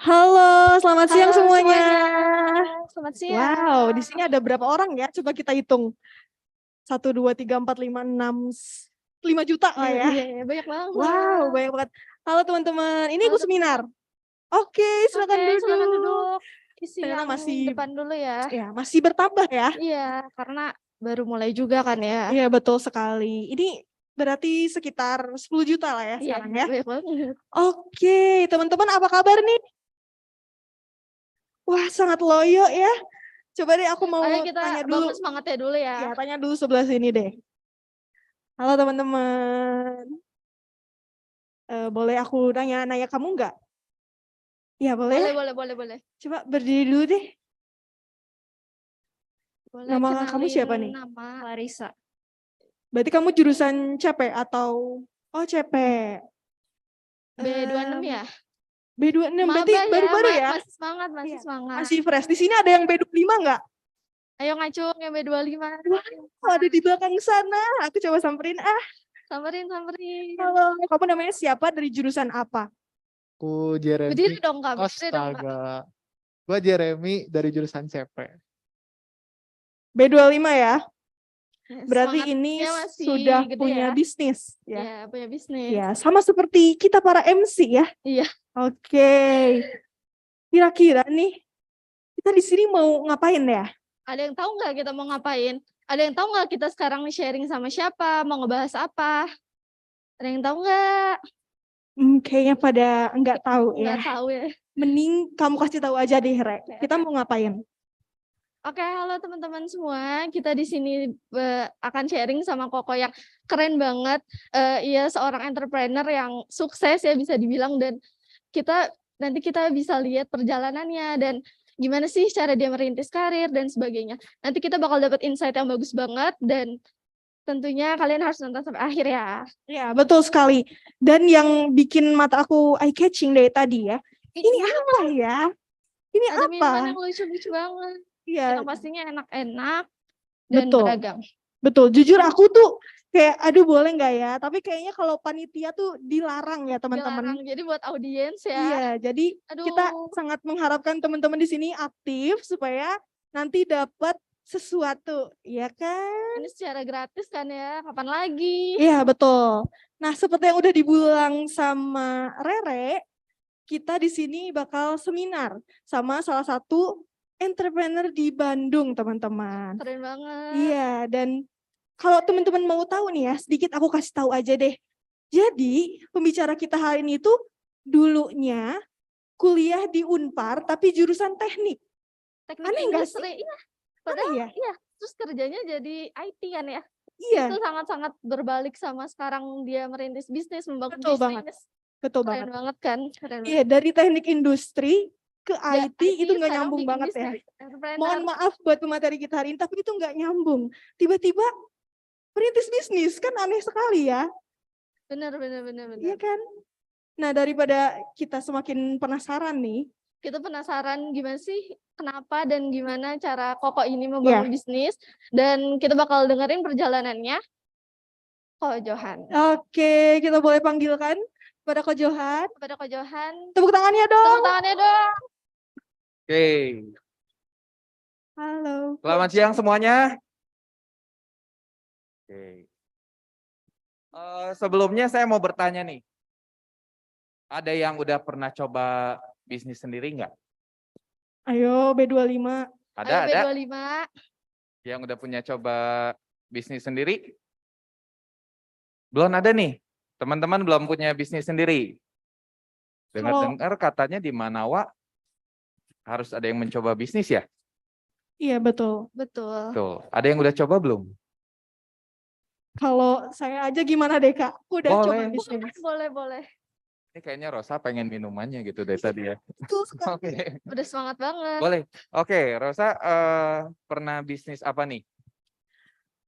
Halo, selamat siang Halo semuanya. selamat Wow, di siang. sini ada berapa orang ya? Coba kita hitung. 1, 2, 3, 4, 5, 6, 5 juta lah ya. Iya, banyak banget. Wow, banyak banget. Halo teman-teman, ini Halo Ibu teman-teman. Seminar. Oke, silakan Silakan duduk. duduk. Isi Ternyata yang masih depan dulu ya. masih bertambah ya. Iya, karena baru mulai juga kan ya. Iya, betul sekali. Ini berarti sekitar 10 juta lah ya Iya, sekarang ya. banyak banget. Oke, teman-teman apa kabar nih? Wah, sangat loyo ya. Coba deh aku mau Ayo kita tanya bangun dulu. semangatnya dulu ya. Ya, tanya dulu sebelah sini deh. Halo teman-teman. Boleh aku nanya kamu nggak? Ya boleh ya. Boleh. Coba berdiri dulu deh. Boleh Nama kamu kenalin siapa nih? nama Larissa. Berarti kamu jurusan CP atau CP? B26 ya? B26 berarti Maba ya, baru-baru ya? masih semangat, masih Iya, semangat. masih fresh. Di sini ada yang B25 nggak? Ayo ngacung yang B25. Wah, ada di belakang sana. Aku coba samperin. Samperin. Halo, kamu namanya siapa? Dari jurusan apa? Aku Jeremy. Berdiri dong Kak, berdiri dong Kak. Astaga. Gua Jeremy dari jurusan CP. B25 ya? Berarti ini Semangatnya masih sudah gede punya ya. bisnis ya? Iya, punya bisnis. Ya, sama seperti kita para MC ya. Iya. Oke. Kira-kira nih kita di sini mau ngapain ya? Ada yang tahu nggak kita mau ngapain? Ada yang tahu nggak kita sekarang sharing sama siapa? Mau ngebahas apa? Ada yang tahu nggak? Kayaknya pada nggak tahu ya. Nggak tahu ya. Mending kamu kasih tahu aja deh, Re. Kita mau ngapain? Oke, halo teman-teman semua. Kita di sini akan sharing sama Koko yang keren banget. Ia seorang entrepreneur yang sukses ya bisa dibilang, dan nanti kita bisa lihat perjalanannya dan gimana sih cara dia merintis karir dan sebagainya. Nanti kita bakal dapat insight yang bagus banget dan tentunya kalian harus nonton sampai akhir ya. Ya, betul sekali. Dan yang bikin mata aku eye catching dari tadi ya. Ini apa ya? Ini Ada apa? minuman yang lucu-lucu banget. Iya. Yang pastinya enak-enak dan Betul. beragam. Betul. Jujur aku tuh kayak aduh boleh nggak ya? Tapi kayaknya kalau panitia tuh dilarang ya teman-teman. Dilarang. Jadi buat audiens ya. Iya, jadi kita Aduh. sangat mengharapkan teman-teman di sini aktif supaya nanti dapat sesuatu, ya kan? Ini secara gratis kan ya, kapan lagi? Iya, betul. Nah, seperti yang udah dibilang sama Rere, kita di sini bakal seminar sama salah satu entrepreneur di Bandung, teman-teman. Keren banget. Iya, dan kalau teman-teman mau tahu nih ya, sedikit aku kasih tahu aja deh. Jadi, pembicara kita hari ini tuh dulunya kuliah di Unpar tapi jurusan teknik. Teknik Aneh nggak industri, iya. Aneh Padahal ya? iya, terus kerjanya jadi IT kan ya. Iya, Itu sangat-sangat berbalik sama sekarang dia merintis bisnis, membangun betul bisnis. banget. Betul Keren banget. banget kan? Keren Iya, dari teknik industri ke Ya, IT itu nggak sekarang nyambung bikin banget ya. bisnis, entrepreneur. Mohon maaf buat pemateri kita hari ini, tapi itu nggak nyambung. Tiba-tiba perintis bisnis, kan aneh sekali ya. Bener. Iya kan? Nah, daripada kita semakin penasaran nih, Kita penasaran gimana sih, kenapa dan gimana cara Koko ini membangun bisnis, dan kita bakal dengerin perjalanannya Ko Johan. Oke, kita boleh panggilkan kepada Ko Johan. Kepada Ko Johan, Tepuk tangannya dong. tepuk tangannya dong. Oke. Halo. Selamat siang semuanya. Oke. Sebelumnya saya mau bertanya nih. Ada yang udah pernah coba bisnis sendiri nggak? Ayo B25. Ada. B25. Yang udah punya coba bisnis sendiri? Belum ada nih. Teman-teman belum punya bisnis sendiri. Dengar-dengar katanya di Manawa harus ada yang mencoba bisnis ya? Iya, betul. Tuh, ada yang udah coba belum? Kalau saya aja gimana deh, Kak? Aku udah coba Boleh. bisnis. Boleh. Ini kayaknya Rosa pengen minumannya gitu dari tadi ya. Betul sekali. Oke. Udah semangat banget. Boleh. Oke, Rosa pernah bisnis apa nih?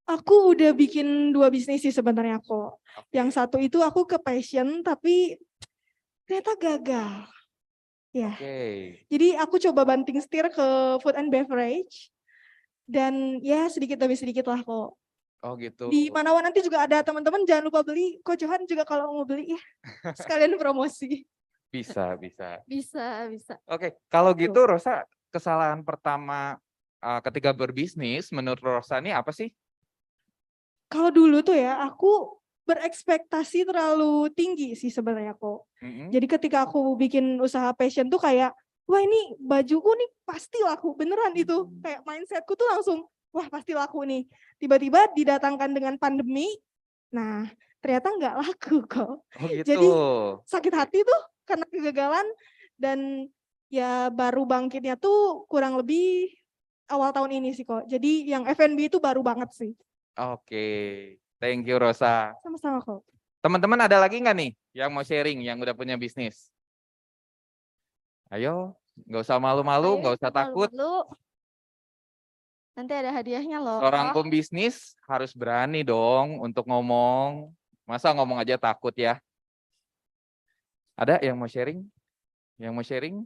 Aku udah bikin 2 bisnis sih sebenarnya kok. Yang satu itu aku ke passion tapi ternyata gagal. Ya. Oke. Jadi aku coba banting setir ke food and beverage dan ya sedikit demi sedikit lah kok. Oh gitu. Di Manawa nanti juga ada teman-teman, jangan lupa beli. Ko Johan juga kalau mau beli ya. Sekalian promosi. Bisa, bisa. Bisa. Oke, kalau gitu Rosa, kesalahan pertama ketika berbisnis menurut Rosa ini apa sih? Kalau dulu tuh ya, aku berekspektasi terlalu tinggi sih sebenarnya kok. Mm-mm. Jadi ketika aku bikin usaha fashion tuh kayak, wah ini bajuku nih pasti laku, beneran itu. Kayak mindsetku tuh langsung, wah pasti laku nih. Tiba-tiba didatangkan dengan pandemi, nah ternyata nggak laku kok. Oh gitu. Jadi sakit hati tuh karena kegagalan dan ya baru bangkitnya tuh kurang lebih awal tahun ini sih kok. Jadi yang F&B itu baru banget sih. Oke, thank you Rosa. Sama-sama kok. Teman-teman ada lagi nggak nih yang mau sharing, yang udah punya bisnis? Ayo, nggak usah malu-malu, Ayo, nggak usah jangan takut. malu-malu. Nanti ada hadiahnya loh. Seorang pembisnis harus berani dong untuk ngomong. Masa ngomong aja takut ya? Ada yang mau sharing? Yang mau sharing?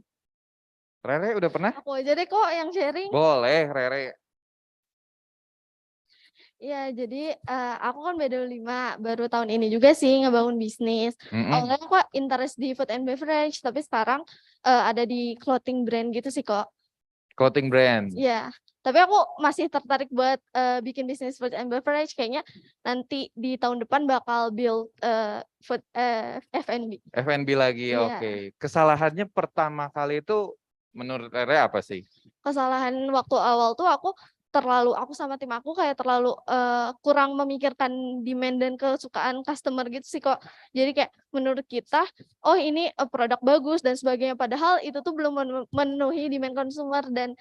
Rere udah pernah? Aku aja deh kok yang sharing. Boleh, Rere. Iya, jadi aku kan B25, baru tahun ini juga sih ngebangun bisnis. Mm-mm. Awalnya aku interest di food and beverage, tapi sekarang ada di clothing brand gitu sih kok. Clothing brand. Iya, tapi aku masih tertarik buat bikin bisnis food and beverage. Kayaknya nanti di tahun depan bakal build food F&B. F&B lagi, Iya. oke. Kesalahannya pertama kali itu menurut Rere apa sih? Kesalahan waktu awal tuh aku sama tim aku kayak terlalu kurang memikirkan demand dan kesukaan customer gitu sih kok. Jadi kayak menurut kita, oh ini produk bagus dan sebagainya. Padahal itu tuh belum memenuhi demand consumer dan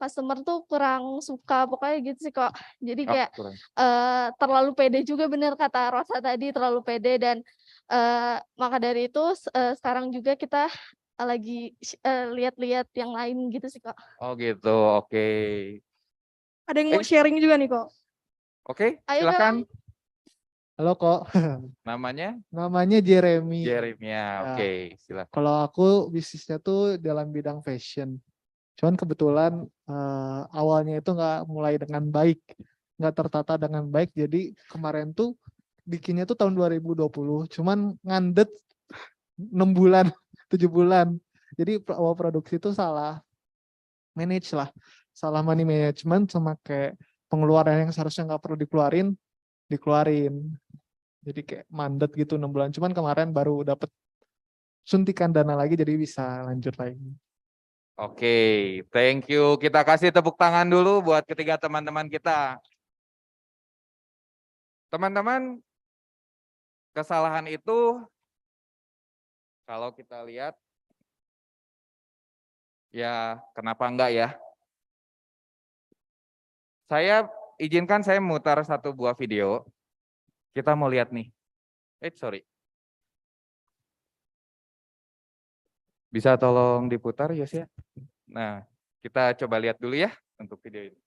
customer tuh kurang suka pokoknya gitu sih kok. Jadi Oh, kayak kurang. terlalu pede juga, bener kata Rosa tadi, terlalu pede dan maka dari itu sekarang juga kita lagi lihat-lihat yang lain gitu sih kok. Oh gitu, oke. Ada yang mau sharing juga nih kok. Oke, Ayo silakan. Halo kok, Namanya namanya Jeremy. Jeremia, Ya. oke, silakan. Kalau aku bisnisnya tuh dalam bidang fashion. Cuman kebetulan awalnya itu nggak mulai dengan baik, nggak tertata dengan baik. Jadi kemarin tuh bikinnya tuh tahun 2020, cuman ngandet 6 bulan, 7 bulan. Jadi awal produksi itu salah manage lah, salah money management sama kayak pengeluaran yang seharusnya nggak perlu dikeluarin. Jadi kayak mandet gitu 6 bulan. Cuman kemarin baru dapet suntikan dana lagi jadi bisa lanjut lagi. Oke, thank you. Kita kasih tepuk tangan dulu buat ketiga teman-teman kita. Teman-teman, kesalahan itu kalau kita lihat, ya kenapa enggak ya? Izinkan saya mutar satu buah video. Kita mau lihat nih. Sorry. Bisa tolong diputar, Yos ya? Nah, kita coba lihat dulu ya untuk video ini.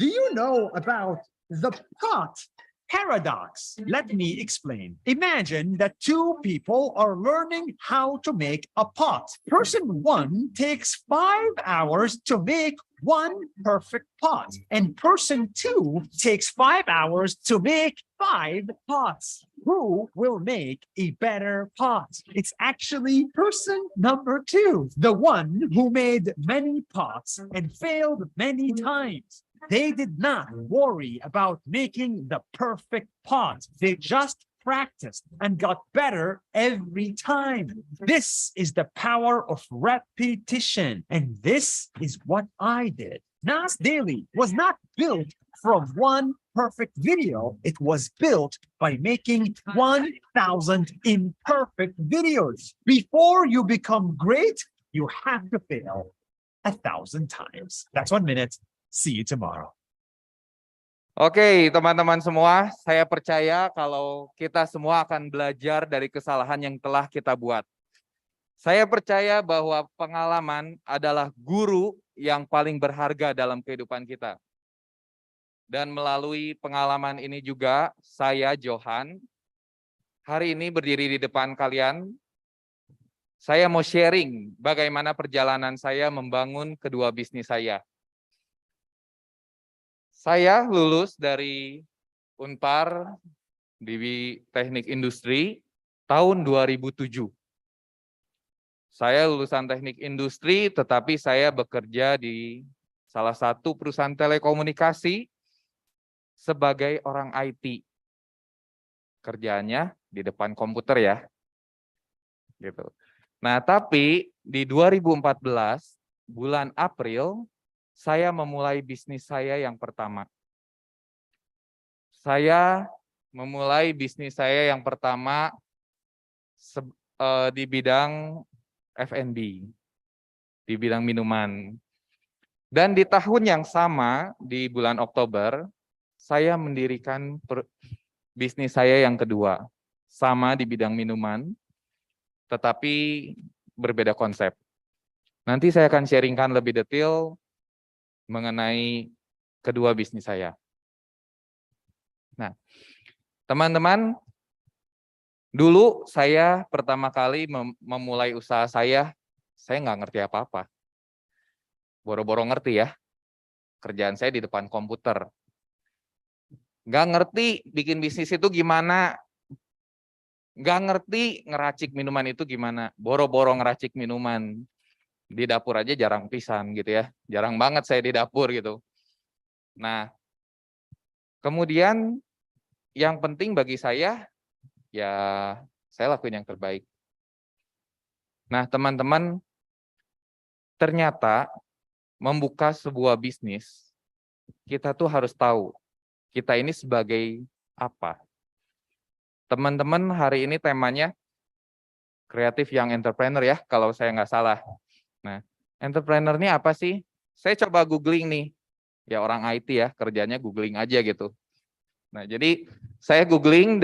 Do you know about the pot paradox? Let me explain. Imagine that two people are learning how to make a pot. Person one takes 5 hours to make one perfect pot, and person two takes 5 hours to make 5 pots. Who will make a better pot? It's actually person number two, the one who made many pots and failed many times. They did not worry about making the perfect pot. They just practiced and got better every time. This is the power of repetition. And this is what I did. Nas Daily was not built from one perfect video. It was built by making 1,000 imperfect videos. Before you become great, you have to fail 1,000 times. That's 1 minute. See you tomorrow. Oke, teman-teman semua, saya percaya kalau kita semua akan belajar dari kesalahan yang telah kita buat. Saya percaya bahwa pengalaman adalah guru yang paling berharga dalam kehidupan kita. Dan melalui pengalaman ini juga, saya Johan, hari ini berdiri di depan kalian. Saya mau sharing bagaimana perjalanan saya membangun kedua bisnis saya. Saya lulus dari Unpar di Teknik Industri tahun 2007. Saya lulusan Teknik Industri, tetapi saya bekerja di salah satu perusahaan telekomunikasi sebagai orang IT. Kerjaannya di depan komputer ya. Gitu. Nah, tapi di 2014 bulan April saya memulai bisnis saya yang pertama. Saya memulai bisnis saya yang pertama di bidang F&B, di bidang minuman. Dan di tahun yang sama, di bulan Oktober, saya mendirikan bisnis saya yang kedua. Sama di bidang minuman, tetapi berbeda konsep. Nanti saya akan sharingkan lebih detail mengenai kedua bisnis saya. Nah, teman-teman, dulu saya pertama kali memulai usaha saya nggak ngerti apa-apa. Boro-boro ngerti ya, kerjaan saya di depan komputer. Nggak ngerti bikin bisnis itu gimana, nggak ngerti ngeracik minuman itu gimana, boro-boro ngeracik minuman. Di dapur aja jarang pisan gitu ya, jarang banget saya di dapur gitu. Nah, kemudian yang penting bagi saya, ya saya lakuin yang terbaik. Nah, teman-teman, ternyata membuka sebuah bisnis, kita tuh harus tahu, kita ini sebagai apa. Teman-teman, hari ini temanya kreatif yang entrepreneur ya, kalau saya nggak salah. Nah, entrepreneur ini apa sih? Saya coba googling nih, ya orang IT ya, kerjanya googling aja gitu. Nah, jadi saya googling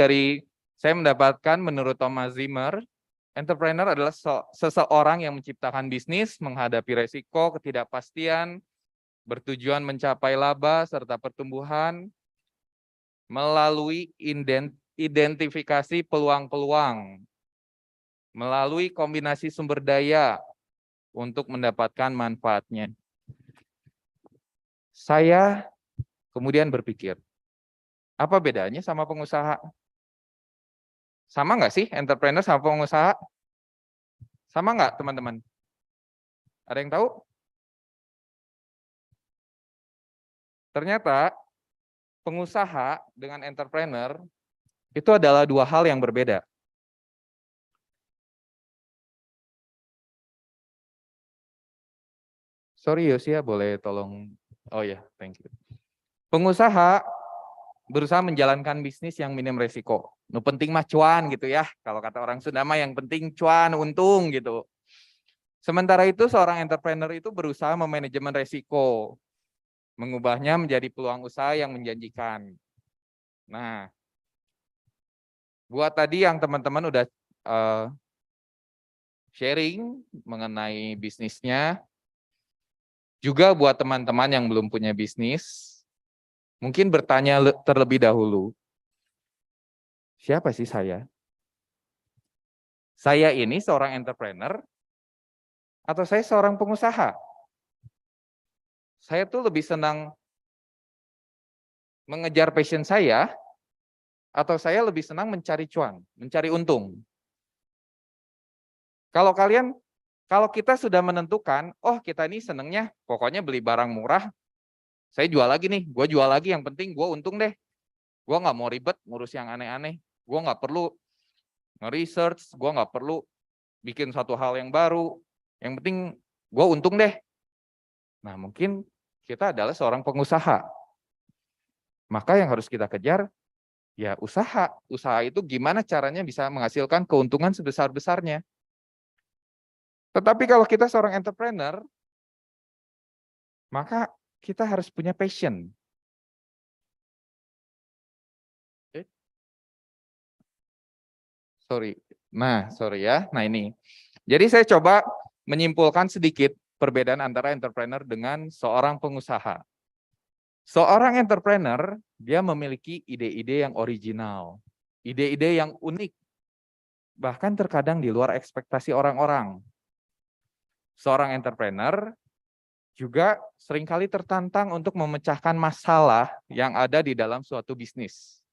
saya mendapatkan menurut Thomas Zimmer, entrepreneur adalah seseorang yang menciptakan bisnis, menghadapi resiko, ketidakpastian, bertujuan mencapai laba serta pertumbuhan, melalui identifikasi peluang-peluang, melalui kombinasi sumber daya untuk mendapatkan manfaatnya. Saya kemudian berpikir, apa bedanya sama pengusaha? Sama nggak sih entrepreneur sama pengusaha? Sama nggak teman-teman? Ada yang tahu? Ternyata pengusaha dengan entrepreneur itu adalah dua hal yang berbeda. Sorry Yosia, boleh tolong? Oh ya, thank you. Pengusaha berusaha menjalankan bisnis yang minim resiko. Nu penting mah cuan gitu ya. Kalau kata orang Sunda mah yang penting cuan, untung gitu. Sementara itu seorang entrepreneur itu berusaha memanajemen resiko, mengubahnya menjadi peluang usaha yang menjanjikan. Nah, buat tadi yang teman-teman udah sharing mengenai bisnisnya, juga buat teman-teman yang belum punya bisnis, mungkin bertanya terlebih dahulu, siapa sih saya? Saya ini seorang entrepreneur atau saya seorang pengusaha? Saya tuh lebih senang mengejar passion saya atau saya lebih senang mencari cuan, mencari untung? Kalau kita sudah menentukan, oh kita ini senangnya pokoknya beli barang murah, saya jual lagi nih, gue jual lagi yang penting gue untung deh. Gue nggak mau ribet ngurus yang aneh-aneh, gue nggak perlu nge-research, gue nggak perlu bikin satu hal yang baru, yang penting gue untung deh. Nah mungkin kita adalah seorang pengusaha. Maka yang harus kita kejar, ya usaha. Usaha itu gimana caranya bisa menghasilkan keuntungan sebesar-besarnya. Tetapi kalau kita seorang entrepreneur, maka kita harus punya passion. Sorry ya. Nah ini. Jadi saya coba menyimpulkan sedikit perbedaan antara entrepreneur dengan seorang pengusaha. Seorang entrepreneur, dia memiliki ide-ide yang original, ide-ide yang unik, bahkan terkadang di luar ekspektasi orang-orang. Seorang entrepreneur juga seringkali tertantang untuk memecahkan masalah yang ada di dalam suatu bisnis.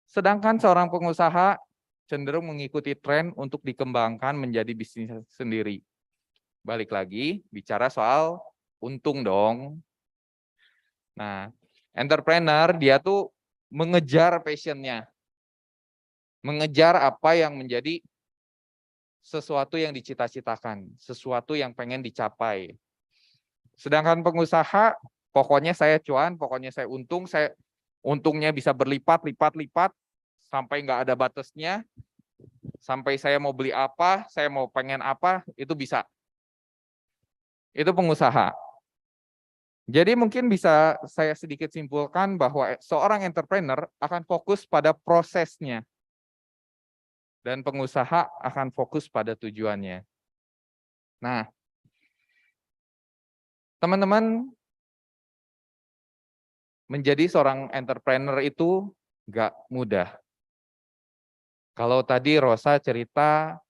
Sedangkan seorang pengusaha cenderung mengikuti tren untuk dikembangkan menjadi bisnis sendiri. Balik lagi, bicara soal untung dong. Nah, entrepreneur dia tuh mengejar passionnya. Mengejar apa yang menjadi sesuatu yang dicita-citakan, sesuatu yang pengen dicapai. Sedangkan pengusaha, pokoknya saya cuan, pokoknya saya untung, untungnya bisa berlipat-lipat-lipat, sampai nggak ada batasnya, sampai saya mau beli apa, saya mau pengen apa, itu bisa. Itu pengusaha. Jadi mungkin bisa saya sedikit simpulkan bahwa seorang entrepreneur akan fokus pada prosesnya. Dan pengusaha akan fokus pada tujuannya. Nah, teman-teman, menjadi seorang entrepreneur itu nggak mudah. Kalau tadi Rosa cerita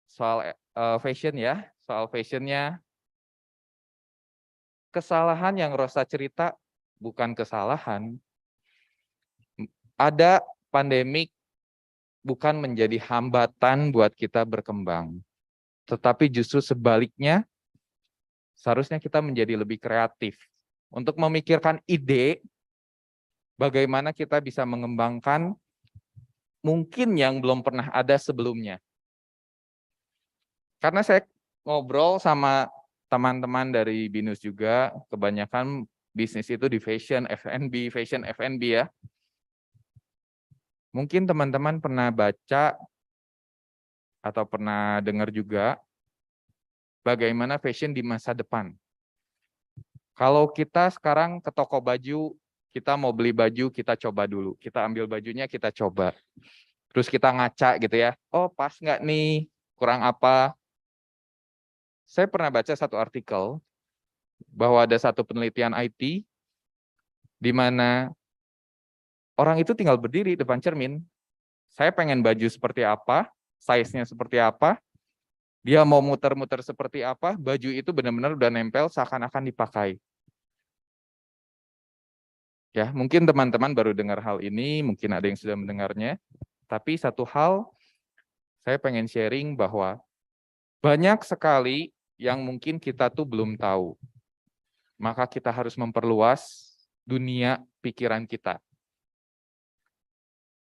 soal fashion ya, soal fashionnya, kesalahan yang Rosa cerita bukan kesalahan. Ada pandemik bukan menjadi hambatan buat kita berkembang. Tetapi justru sebaliknya, seharusnya kita menjadi lebih kreatif. Untuk memikirkan ide, bagaimana kita bisa mengembangkan mungkin yang belum pernah ada sebelumnya. Karena saya ngobrol sama teman-teman dari BINUS juga, kebanyakan bisnis itu di fashion F&B ya. Mungkin teman-teman pernah baca atau pernah dengar juga bagaimana fashion di masa depan. Kalau kita sekarang ke toko baju, kita mau beli baju, kita coba dulu. Kita ambil bajunya, kita coba. Terus kita ngaca gitu ya. Oh, pas nggak nih? Kurang apa? Saya pernah baca satu artikel bahwa ada satu penelitian IT di mana orang itu tinggal berdiri depan cermin. Saya pengen baju seperti apa, size-nya seperti apa, dia mau muter-muter seperti apa, baju itu benar-benar udah nempel seakan-akan dipakai. Ya, mungkin teman-teman baru dengar hal ini, mungkin ada yang sudah mendengarnya, tapi satu hal saya pengen sharing bahwa banyak sekali yang mungkin kita tuh belum tahu. Maka kita harus memperluas dunia pikiran kita.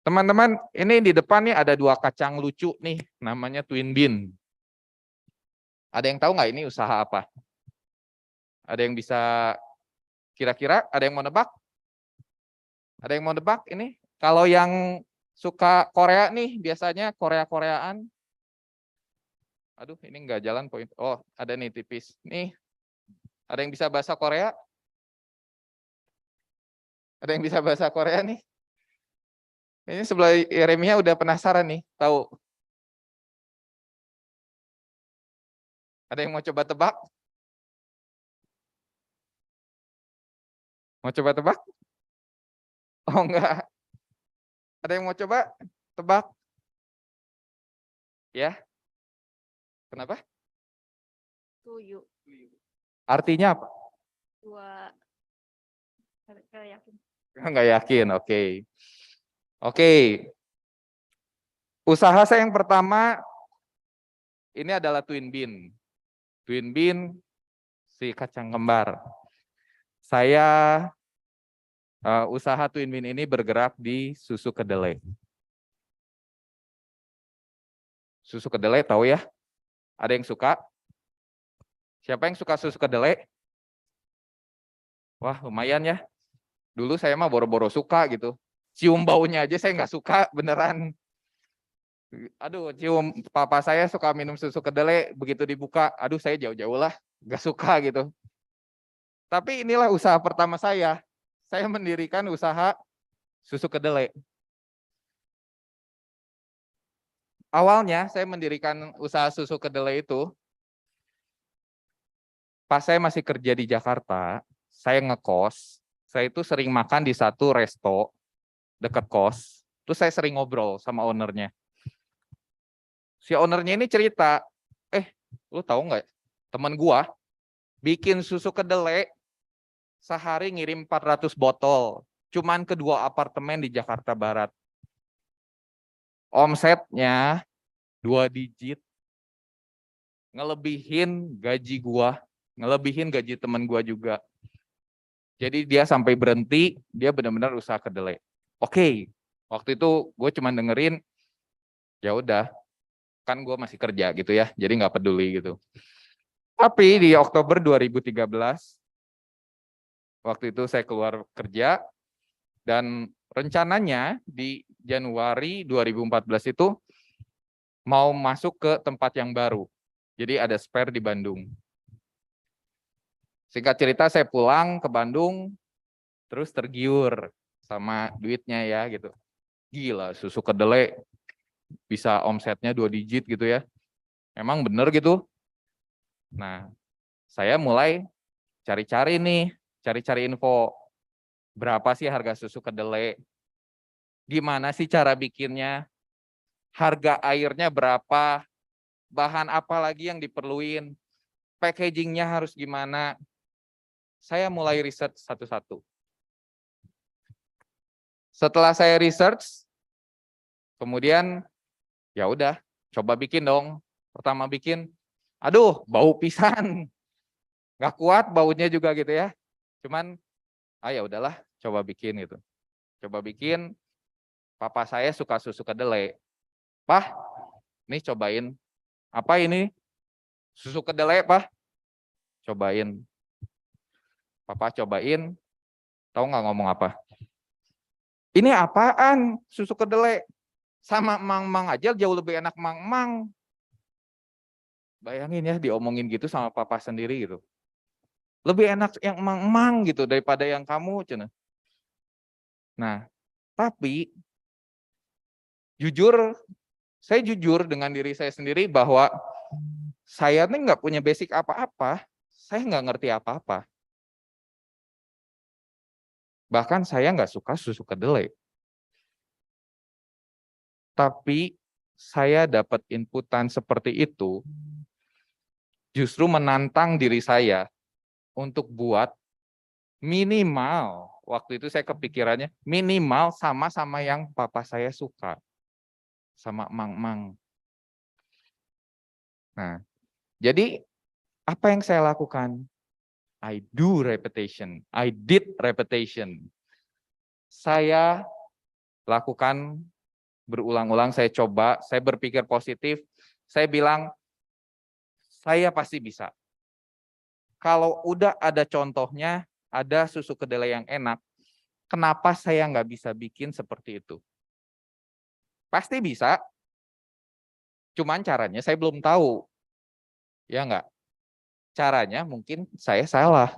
Teman-teman, ini di depan nih ada dua kacang lucu nih, namanya Twin Bean. Ada yang tahu nggak ini usaha apa? Ada yang bisa kira-kira? Ada yang mau nebak? Ada yang mau nebak ini? Kalau yang suka Korea nih, biasanya Korea-Koreaan. Aduh, ini nggak jalan poin. Oh, ada nih tipis. Nih, ada yang bisa bahasa Korea? Ada yang bisa bahasa Korea nih? Ini sebelah Yeremia udah penasaran nih, tahu. Ada yang mau coba tebak? Mau coba tebak? Oh enggak. Ada yang mau coba tebak? Ya. Kenapa? Tuyu. Artinya apa? Dua. Kayak yakin. Enggak yakin, oke. Oke. Usaha saya yang pertama ini adalah Twin Bean. Twin Bean si kacang kembar. Saya usaha Twin Bean ini bergerak di susu kedelai. Susu kedelai tahu ya? Ada yang suka? Siapa yang suka susu kedelai? Wah, lumayan ya. Dulu saya mah boro-boro suka gitu. Cium baunya aja saya nggak suka, beneran. Aduh, cium papa saya suka minum susu kedelai, begitu dibuka, aduh saya jauh-jauh lah, nggak suka gitu. Tapi inilah usaha pertama saya mendirikan usaha susu kedelai. Awalnya saya mendirikan usaha susu kedelai itu, pas saya masih kerja di Jakarta, saya ngekos, saya itu sering makan di satu resto dekat kos, terus saya sering ngobrol sama ownernya. Si ownernya ini cerita, lu tahu nggak, teman gua bikin susu kedelai sehari ngirim 400 botol. Cuman ke 2 apartemen di Jakarta Barat. Omsetnya 2 digit. Ngelebihin gaji gua, ngelebihin gaji teman gua juga. Jadi dia sampai berhenti, dia benar-benar usaha kedelai. Oke, waktu itu gue cuma dengerin, ya udah, kan gue masih kerja gitu ya, jadi nggak peduli gitu. Tapi di Oktober 2013, waktu itu saya keluar kerja, dan rencananya di Januari 2014 itu mau masuk ke tempat yang baru. Jadi ada spare di Bandung. Singkat cerita saya pulang ke Bandung, terus tergiur sama duitnya ya gitu. Gila, susu kedelai bisa omsetnya 2 digit gitu ya. Emang bener gitu? Nah, saya mulai cari-cari nih, cari-cari info. Berapa sih harga susu kedelai? Gimana sih cara bikinnya? Harga airnya berapa? Bahan apa lagi yang diperluin? Packagingnya harus gimana? Saya mulai riset satu-satu. Setelah saya research, kemudian ya udah, coba bikin dong. Pertama bikin, aduh, bau pisan. Nggak kuat baunya juga gitu ya. Cuman, ya udahlah, coba bikin gitu. Coba bikin, papa saya suka susu kedelai. Pah, nih cobain. Apa ini? Susu kedelai, Pah. Cobain. Papa cobain, tahu nggak ngomong apa? Ini apaan? Susu kedelai. Sama mang-mang aja jauh lebih enak mang-mang. Bayangin ya diomongin gitu sama papa sendiri gitu. Lebih enak yang mang-mang gitu daripada yang kamu, cina. Nah, tapi jujur, saya jujur dengan diri saya sendiri bahwa saya nih nggak punya basic apa-apa. Saya nggak ngerti apa-apa. Bahkan saya nggak suka susu kedelai. Tapi saya dapat inputan seperti itu, justru menantang diri saya untuk buat minimal, waktu itu saya kepikirannya, minimal sama-sama yang papa saya suka. Sama mang-mang. Nah, jadi apa yang saya lakukan? I do repetition, I did repetition. Saya lakukan berulang-ulang, saya coba, saya berpikir positif, saya bilang, saya pasti bisa. Kalau udah ada contohnya, ada susu kedelai yang enak, kenapa saya nggak bisa bikin seperti itu? Pasti bisa, cuman caranya saya belum tahu. Ya nggak? Caranya mungkin saya salah.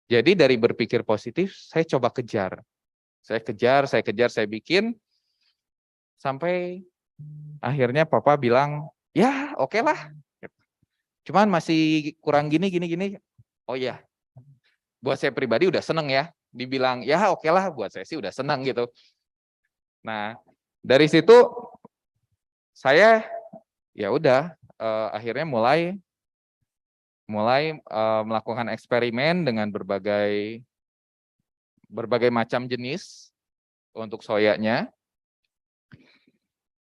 Jadi dari berpikir positif, saya coba kejar. Saya kejar, saya bikin, sampai akhirnya papa bilang, ya oke lah. Cuman masih kurang gini. Oh iya, buat saya pribadi udah seneng ya. Dibilang, ya oke lah, buat saya sih udah seneng gitu. Nah, dari situ saya ya udah akhirnya mulai melakukan eksperimen dengan berbagai macam jenis untuk soyanya.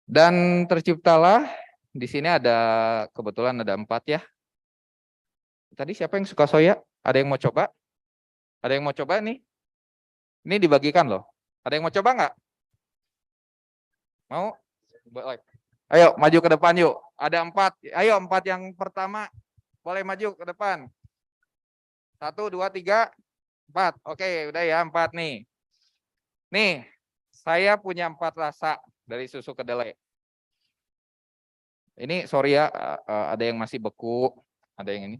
Dan terciptalah di sini kebetulan ada 4 ya. Tadi siapa yang suka soya? Ada yang mau coba? Ada yang mau coba nih? Ini dibagikan loh. Ada yang mau coba nggak? Mau? Boleh. Ayo maju ke depan yuk. Ada 4. Ayo 4 yang pertama. Boleh maju ke depan. 1, 2, 3, 4. Oke, udah ya 4 nih. Nih, saya punya 4 rasa dari susu kedelai. Ini sorry ya, ada yang masih beku, ada yang ini.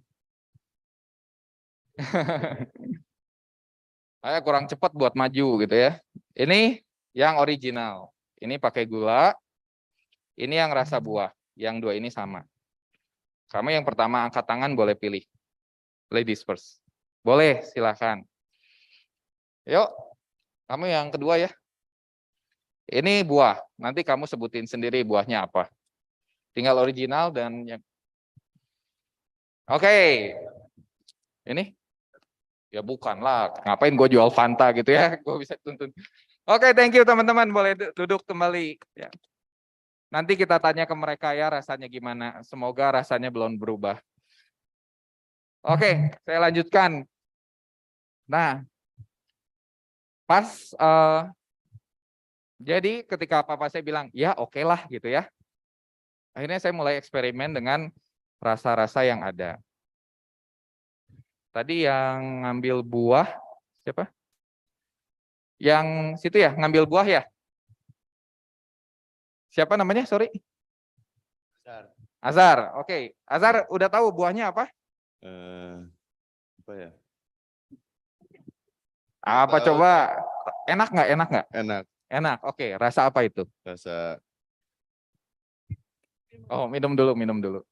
Saya kurang cepat buat maju gitu ya. Ini yang original. Ini pakai gula. Ini yang rasa buah. Yang 2 ini sama. Kamu yang pertama angkat tangan boleh pilih. Ladies first. Boleh, silakan. Yuk, kamu yang kedua ya. Ini buah. Nanti kamu sebutin sendiri buahnya apa. Tinggal original dan yang Oke. Ini? Ya bukan lah. Ngapain gue jual Fanta gitu ya. Gue bisa tuntun. Oke, thank you teman-teman. Boleh duduk kembali. Ya. Nanti kita tanya ke mereka ya rasanya gimana. Semoga rasanya belum berubah. Oke, saya lanjutkan. Nah, pas jadi ketika papa saya bilang, ya oke lah gitu ya. Akhirnya saya mulai eksperimen dengan rasa-rasa yang ada. Tadi yang ngambil buah, siapa? Yang situ ya, ngambil buah ya? Siapa namanya? Sorry. Azhar. Oke. Azhar udah tahu buahnya apa? Apa ya? Apa Tahu. coba? Enak nggak? Enak nggak? Enak. Enak. Oke. Rasa apa itu? Rasa Oh, minum dulu, minum dulu.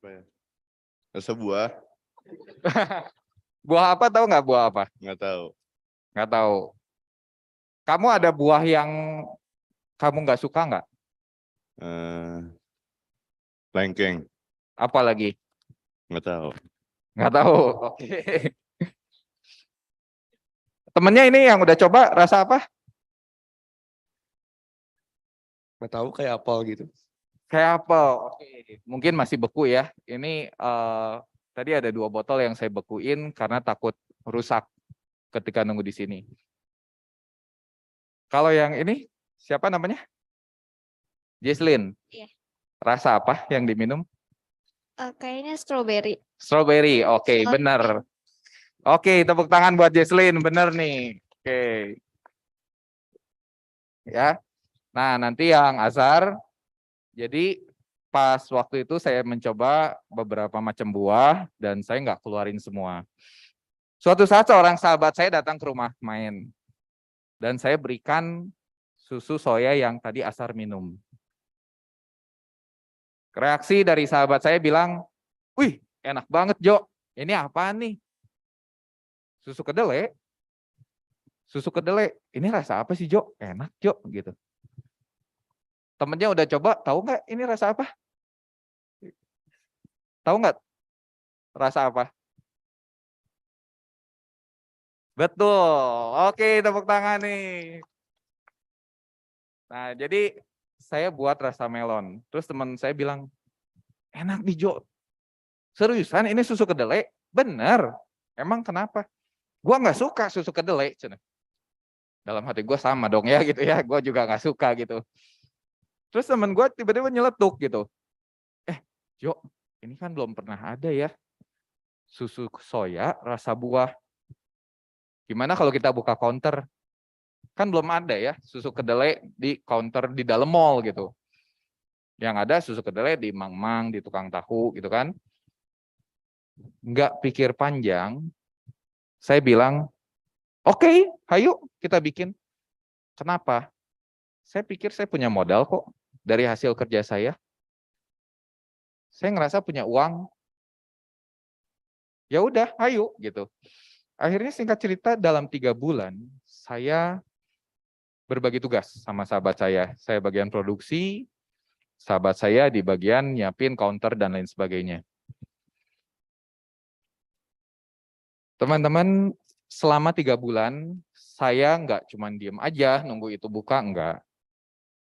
apa ya? Rasa buah? Buah apa tahu nggak buah apa? Nggak tahu. Nggak tahu. Kamu ada buah yang kamu nggak suka nggak? Lengkeng? Apa lagi? Nggak tahu. Nggak tahu. Oke. Temennya ini yang udah coba rasa apa? Nggak tahu, kayak apel gitu. Kayak apel. Oke. Mungkin masih beku ya. Ini tadi ada 2 botol yang saya bekuin karena takut rusak ketika nunggu di sini. Kalau yang ini siapa namanya? Jesslyn. Iya. Rasa apa yang diminum? Kayaknya strawberry. Strawberry. Oke, Oke. benar. Oke, tepuk tangan buat Jesslyn. Benar nih. Oke. Ya. Nah, nanti yang Azhar. Jadi pas waktu itu saya mencoba beberapa macam buah dan saya nggak keluarin semua. Suatu saat seorang sahabat saya datang ke rumah main. Dan saya berikan susu soya yang tadi Azhar minum. Reaksi dari sahabat saya bilang, wih enak banget Jo, ini apaan nih? Susu kedelai. Susu kedelai, ini rasa apa sih Jo? Enak Jo, gitu. Temennya udah coba, tahu nggak ini rasa apa? Tahu nggak rasa apa? Betul, oke tepuk tangan nih. Nah jadi saya buat rasa melon, terus teman saya bilang, enak nih Jo. Seriusan ini susu kedelai? Bener, emang kenapa? Gua nggak suka susu kedelai. Dalam hati gue sama dong ya gitu ya, gue juga nggak suka gitu. Terus temen gue tiba-tiba nyeletuk gitu. Jo, ini kan belum pernah ada ya susu soya rasa buah. Gimana kalau kita buka counter? Kan belum ada ya susu kedelai di counter di dalam mall gitu. Yang ada susu kedelai di mang-mang, di tukang tahu gitu kan. Nggak pikir panjang, saya bilang, oke, ayo kita bikin. Kenapa? Saya pikir saya punya modal kok dari hasil kerja saya. Saya ngerasa punya uang. Ya udah, ayo gitu. Akhirnya singkat cerita dalam 3 bulan saya berbagi tugas sama sahabat saya. Saya bagian produksi, sahabat saya di bagian nyiapin counter dan lain sebagainya. Teman-teman, selama 3 bulan saya nggak cuma diem aja nunggu itu buka, enggak.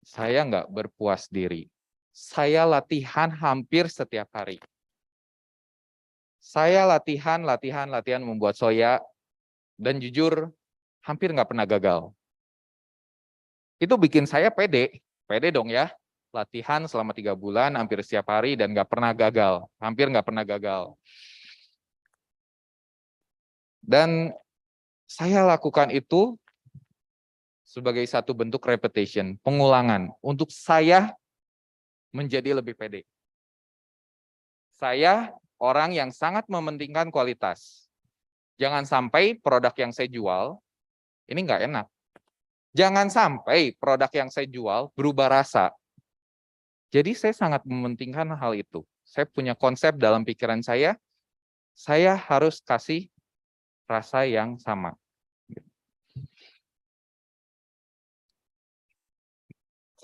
Saya nggak berpuas diri. Saya latihan hampir setiap hari. Saya latihan membuat soya, dan jujur hampir nggak pernah gagal. Itu bikin saya pede dong ya. Latihan selama 3 bulan hampir setiap hari dan nggak pernah gagal, hampir nggak pernah gagal. Dan saya lakukan itu sebagai satu bentuk repetition, pengulangan, untuk saya menjadi lebih pede. Saya orang yang sangat mementingkan kualitas. Jangan sampai produk yang saya jual, ini nggak enak. Jangan sampai produk yang saya jual berubah rasa. Jadi saya sangat mementingkan hal itu. Saya punya konsep dalam pikiran saya harus kasih rasa yang sama.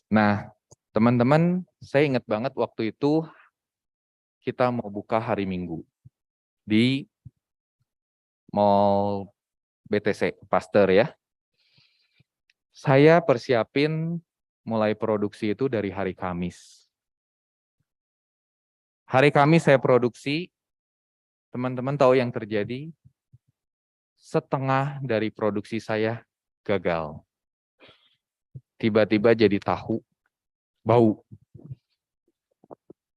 Nah, teman-teman, Saya ingat banget waktu itu kita mau buka hari Minggu di Mall BTC, Pasteur ya. Saya persiapin mulai produksi itu dari hari Kamis. Hari Kamis saya produksi, teman-teman tahu yang terjadi? Setengah dari produksi saya gagal. Tiba-tiba jadi tahu, bau.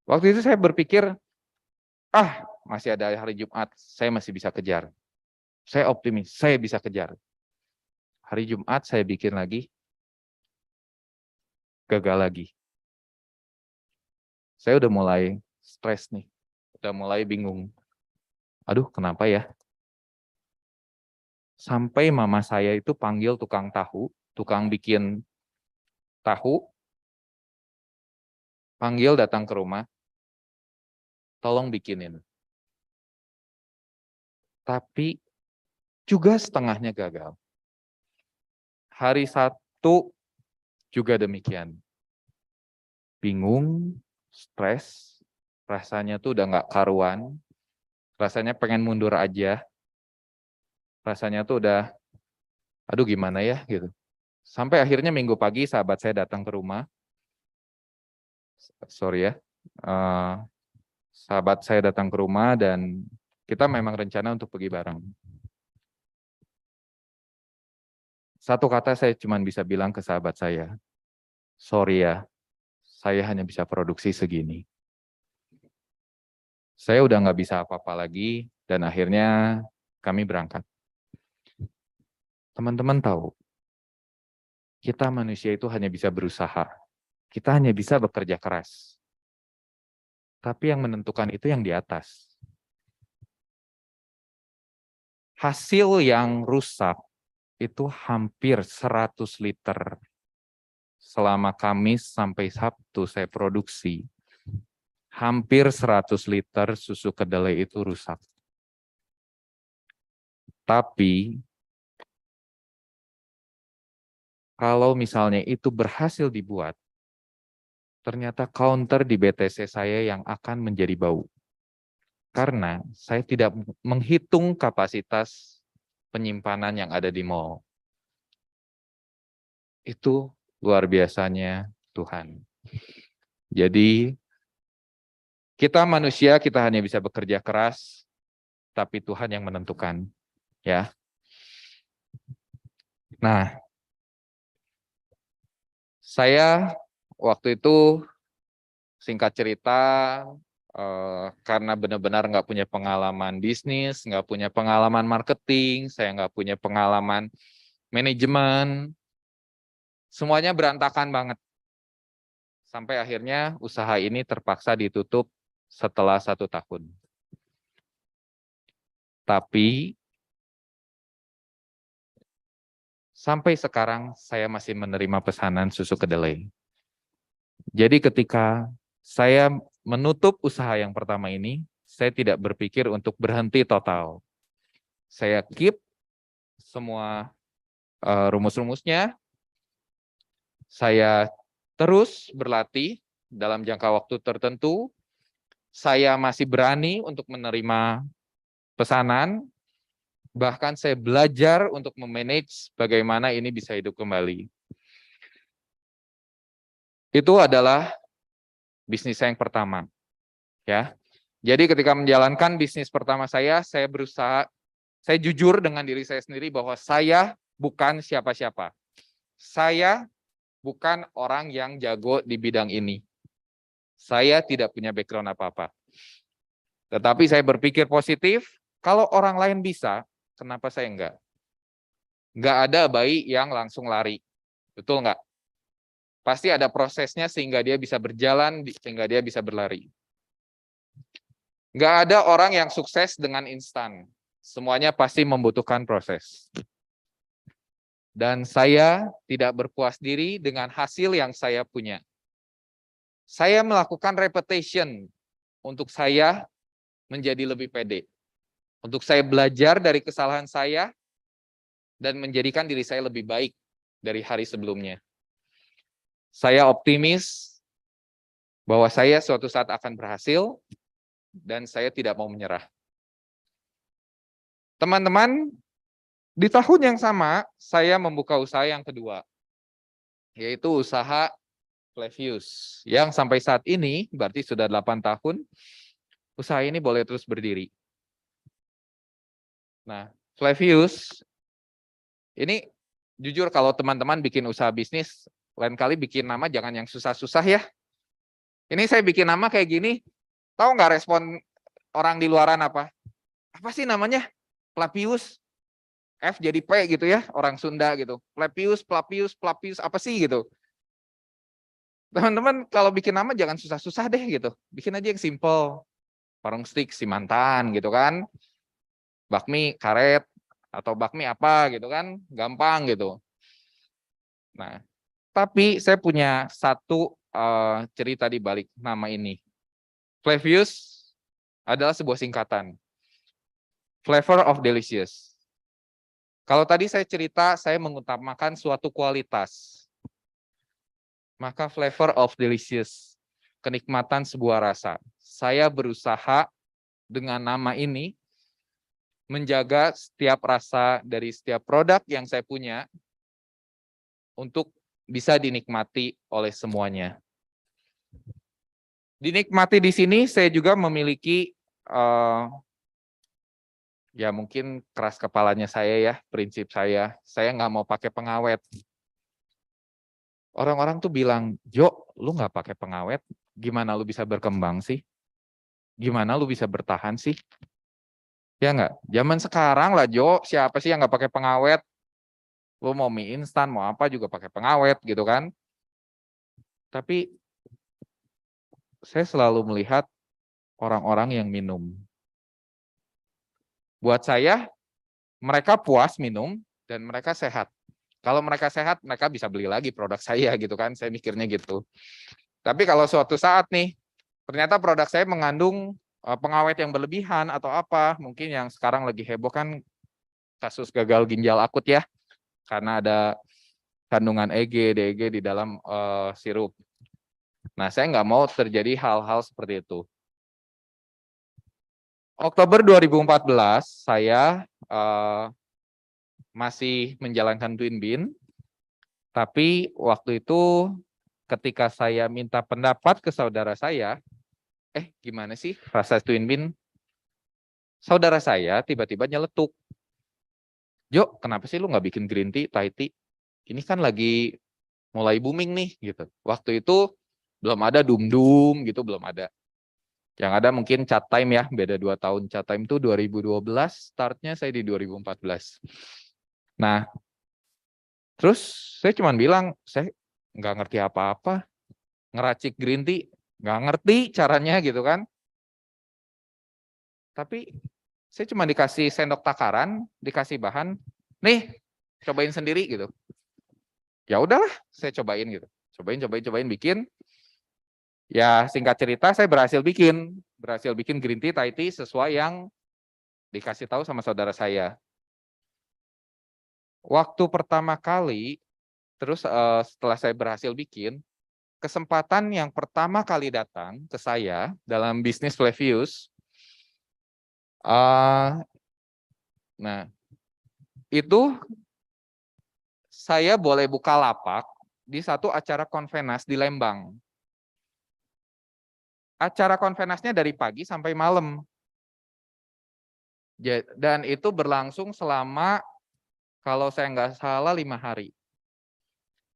Waktu itu saya berpikir, masih ada hari Jumat, saya masih bisa kejar. Saya optimis, saya bisa kejar. Hari Jumat saya bikin lagi, gagal lagi. Saya udah mulai stres nih, udah mulai bingung. Aduh, kenapa ya? Sampai mama saya itu panggil tukang tahu, tukang bikin tahu, panggil datang ke rumah, tolong bikinin. Tapi juga setengahnya gagal. Hari Sabtu juga demikian. Bingung, stres, rasanya tuh udah nggak karuan, rasanya pengen mundur aja, rasanya tuh udah, aduh gimana ya gitu. Sampai akhirnya Minggu pagi sahabat saya datang ke rumah, sahabat saya datang ke rumah dan kita memang rencana untuk pergi bareng. Satu kata saya cuma bisa bilang ke sahabat saya, sorry ya, saya hanya bisa produksi segini. Saya udah nggak bisa apa-apa lagi dan akhirnya kami berangkat. Teman-teman tahu, kita manusia itu hanya bisa berusaha. Kita hanya bisa bekerja keras. Tapi yang menentukan itu yang di atas. Hasil yang rusak itu hampir 100 liter. Selama Kamis sampai Sabtu saya produksi, hampir 100 liter susu kedelai itu rusak. Tapi, kalau misalnya itu berhasil dibuat, ternyata counter di BTC saya yang akan menjadi bau. Karena saya tidak menghitung kapasitas penyimpanan yang ada di mall. Itu luar biasanya Tuhan. Jadi, kita manusia, kita hanya bisa bekerja keras, tapi Tuhan yang menentukan. Ya. Nah, saya waktu itu singkat cerita, karena benar-benar nggak punya pengalaman bisnis, nggak punya pengalaman marketing, saya nggak punya pengalaman manajemen, semuanya berantakan banget. Sampai akhirnya usaha ini terpaksa ditutup setelah 1 tahun. Tapi sampai sekarang saya masih menerima pesanan susu kedelai. Jadi ketika saya menutup usaha yang pertama ini, saya tidak berpikir untuk berhenti total. Saya keep semua rumus-rumusnya, saya terus berlatih dalam jangka waktu tertentu, saya masih berani untuk menerima pesanan, bahkan saya belajar untuk memanage bagaimana ini bisa hidup kembali. Itu adalah bisnis saya yang pertama, ya. Jadi ketika menjalankan bisnis pertama saya berusaha, saya jujur dengan diri saya sendiri bahwa saya bukan siapa-siapa. Saya bukan orang yang jago di bidang ini. Saya tidak punya background apa-apa. Tetapi saya berpikir positif, kalau orang lain bisa, kenapa saya enggak? Enggak ada bayi yang langsung lari, betul enggak? Pasti ada prosesnya sehingga dia bisa berjalan, sehingga dia bisa berlari. Nggak ada orang yang sukses dengan instan. Semuanya pasti membutuhkan proses. Dan saya tidak berpuas diri dengan hasil yang saya punya. Saya melakukan repetition untuk saya menjadi lebih pede. Untuk saya belajar dari kesalahan saya dan menjadikan diri saya lebih baik dari hari sebelumnya. Saya optimis bahwa saya suatu saat akan berhasil dan saya tidak mau menyerah. Teman-teman, di tahun yang sama saya membuka usaha yang kedua, yaitu usaha Flavius, yang sampai saat ini berarti sudah 8 tahun, usaha ini boleh terus berdiri. Nah, Flavius, ini jujur kalau teman-teman bikin usaha bisnis, lain kali bikin nama jangan yang susah-susah ya. Ini saya bikin nama kayak gini, tahu nggak respon orang di luaran apa? Apa sih namanya? Flavius, F jadi P gitu ya, orang Sunda gitu. Flavius, apa sih gitu. Teman-teman kalau bikin nama jangan susah-susah deh gitu. Bikin aja yang simple. Warung stik Simantan gitu kan. Bakmi karet atau bakmi apa gitu kan. Gampang gitu. Nah, tapi saya punya satu cerita di balik nama ini. Flavius adalah sebuah singkatan. Flavor of delicious. Kalau tadi saya cerita, saya mengutamakan suatu kualitas. Maka flavor of delicious, kenikmatan sebuah rasa. Saya berusaha dengan nama ini menjaga setiap rasa dari setiap produk yang saya punya untuk bisa dinikmati oleh semuanya. Dinikmati di sini saya juga memiliki ya mungkin keras kepalanya saya ya, prinsip saya nggak mau pakai pengawet. Orang-orang tuh bilang, Jo, lu nggak pakai pengawet, gimana lu bisa berkembang sih? Gimana lu bisa bertahan sih? Ya nggak? Zaman sekarang lah, Jo, siapa sih yang nggak pakai pengawet? Lu mau mie instan, mau apa juga pakai pengawet gitu kan? Tapi saya selalu melihat orang-orang yang minum. Buat saya, mereka puas minum dan mereka sehat. Kalau mereka sehat, mereka bisa beli lagi produk saya gitu kan, saya mikirnya gitu. Tapi kalau suatu saat nih, ternyata produk saya mengandung pengawet yang berlebihan atau apa, mungkin yang sekarang lagi heboh kan kasus gagal ginjal akut ya, karena ada kandungan EG, DEG di dalam sirup. Nah, saya nggak mau terjadi hal-hal seperti itu. Oktober 2014, saya masih menjalankan Twin Bean, tapi waktu itu ketika saya minta pendapat ke saudara saya, gimana sih rasa Twin Bean? Saudara saya tiba-tiba nyeletuk. Jo, kenapa sih lu nggak bikin green tea, Thai tea? Ini kan lagi mulai booming nih gitu. Waktu itu belum ada dum-dum gitu, belum ada. Yang ada mungkin Chat Time ya, beda 2 tahun. Chat Time itu 2012, startnya saya di 2014. Nah, terus saya cuma bilang, saya nggak ngerti apa-apa, ngeracik green tea, nggak ngerti caranya gitu kan. Tapi saya cuma dikasih sendok takaran, dikasih bahan, nih cobain sendiri gitu. Ya udahlah, saya cobain gitu. Cobain bikin. Ya singkat cerita saya berhasil bikin green tea, Thai tea sesuai yang dikasih tahu sama saudara saya. Waktu pertama kali, terus setelah saya berhasil bikin, kesempatan yang pertama kali datang ke saya dalam bisnis Flavius, nah itu saya boleh buka lapak di satu acara konvenas di Lembang. Acara konvenasnya dari pagi sampai malam. Dan itu berlangsung selama, kalau saya nggak salah 5 hari.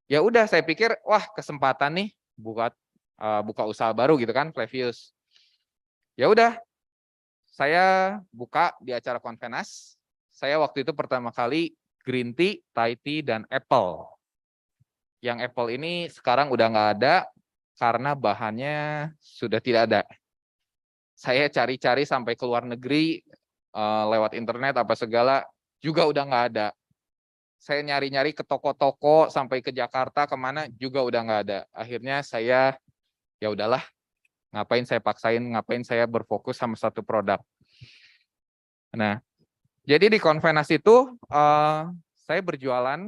Ya udah saya pikir, wah kesempatan nih buka usaha baru gitu kan, Flavius. Ya udah, saya buka di acara konvenas. Saya waktu itu pertama kali green tea, Thai tea, dan apple. Yang apple ini sekarang udah nggak ada karena bahannya sudah tidak ada. Saya cari-cari sampai ke luar negeri lewat internet apa segala juga udah nggak ada. Saya nyari-nyari ke toko-toko sampai ke Jakarta kemana juga udah nggak ada. Akhirnya saya ya udahlah, ngapain saya berfokus sama satu produk. Nah, jadi di konvenas itu saya berjualan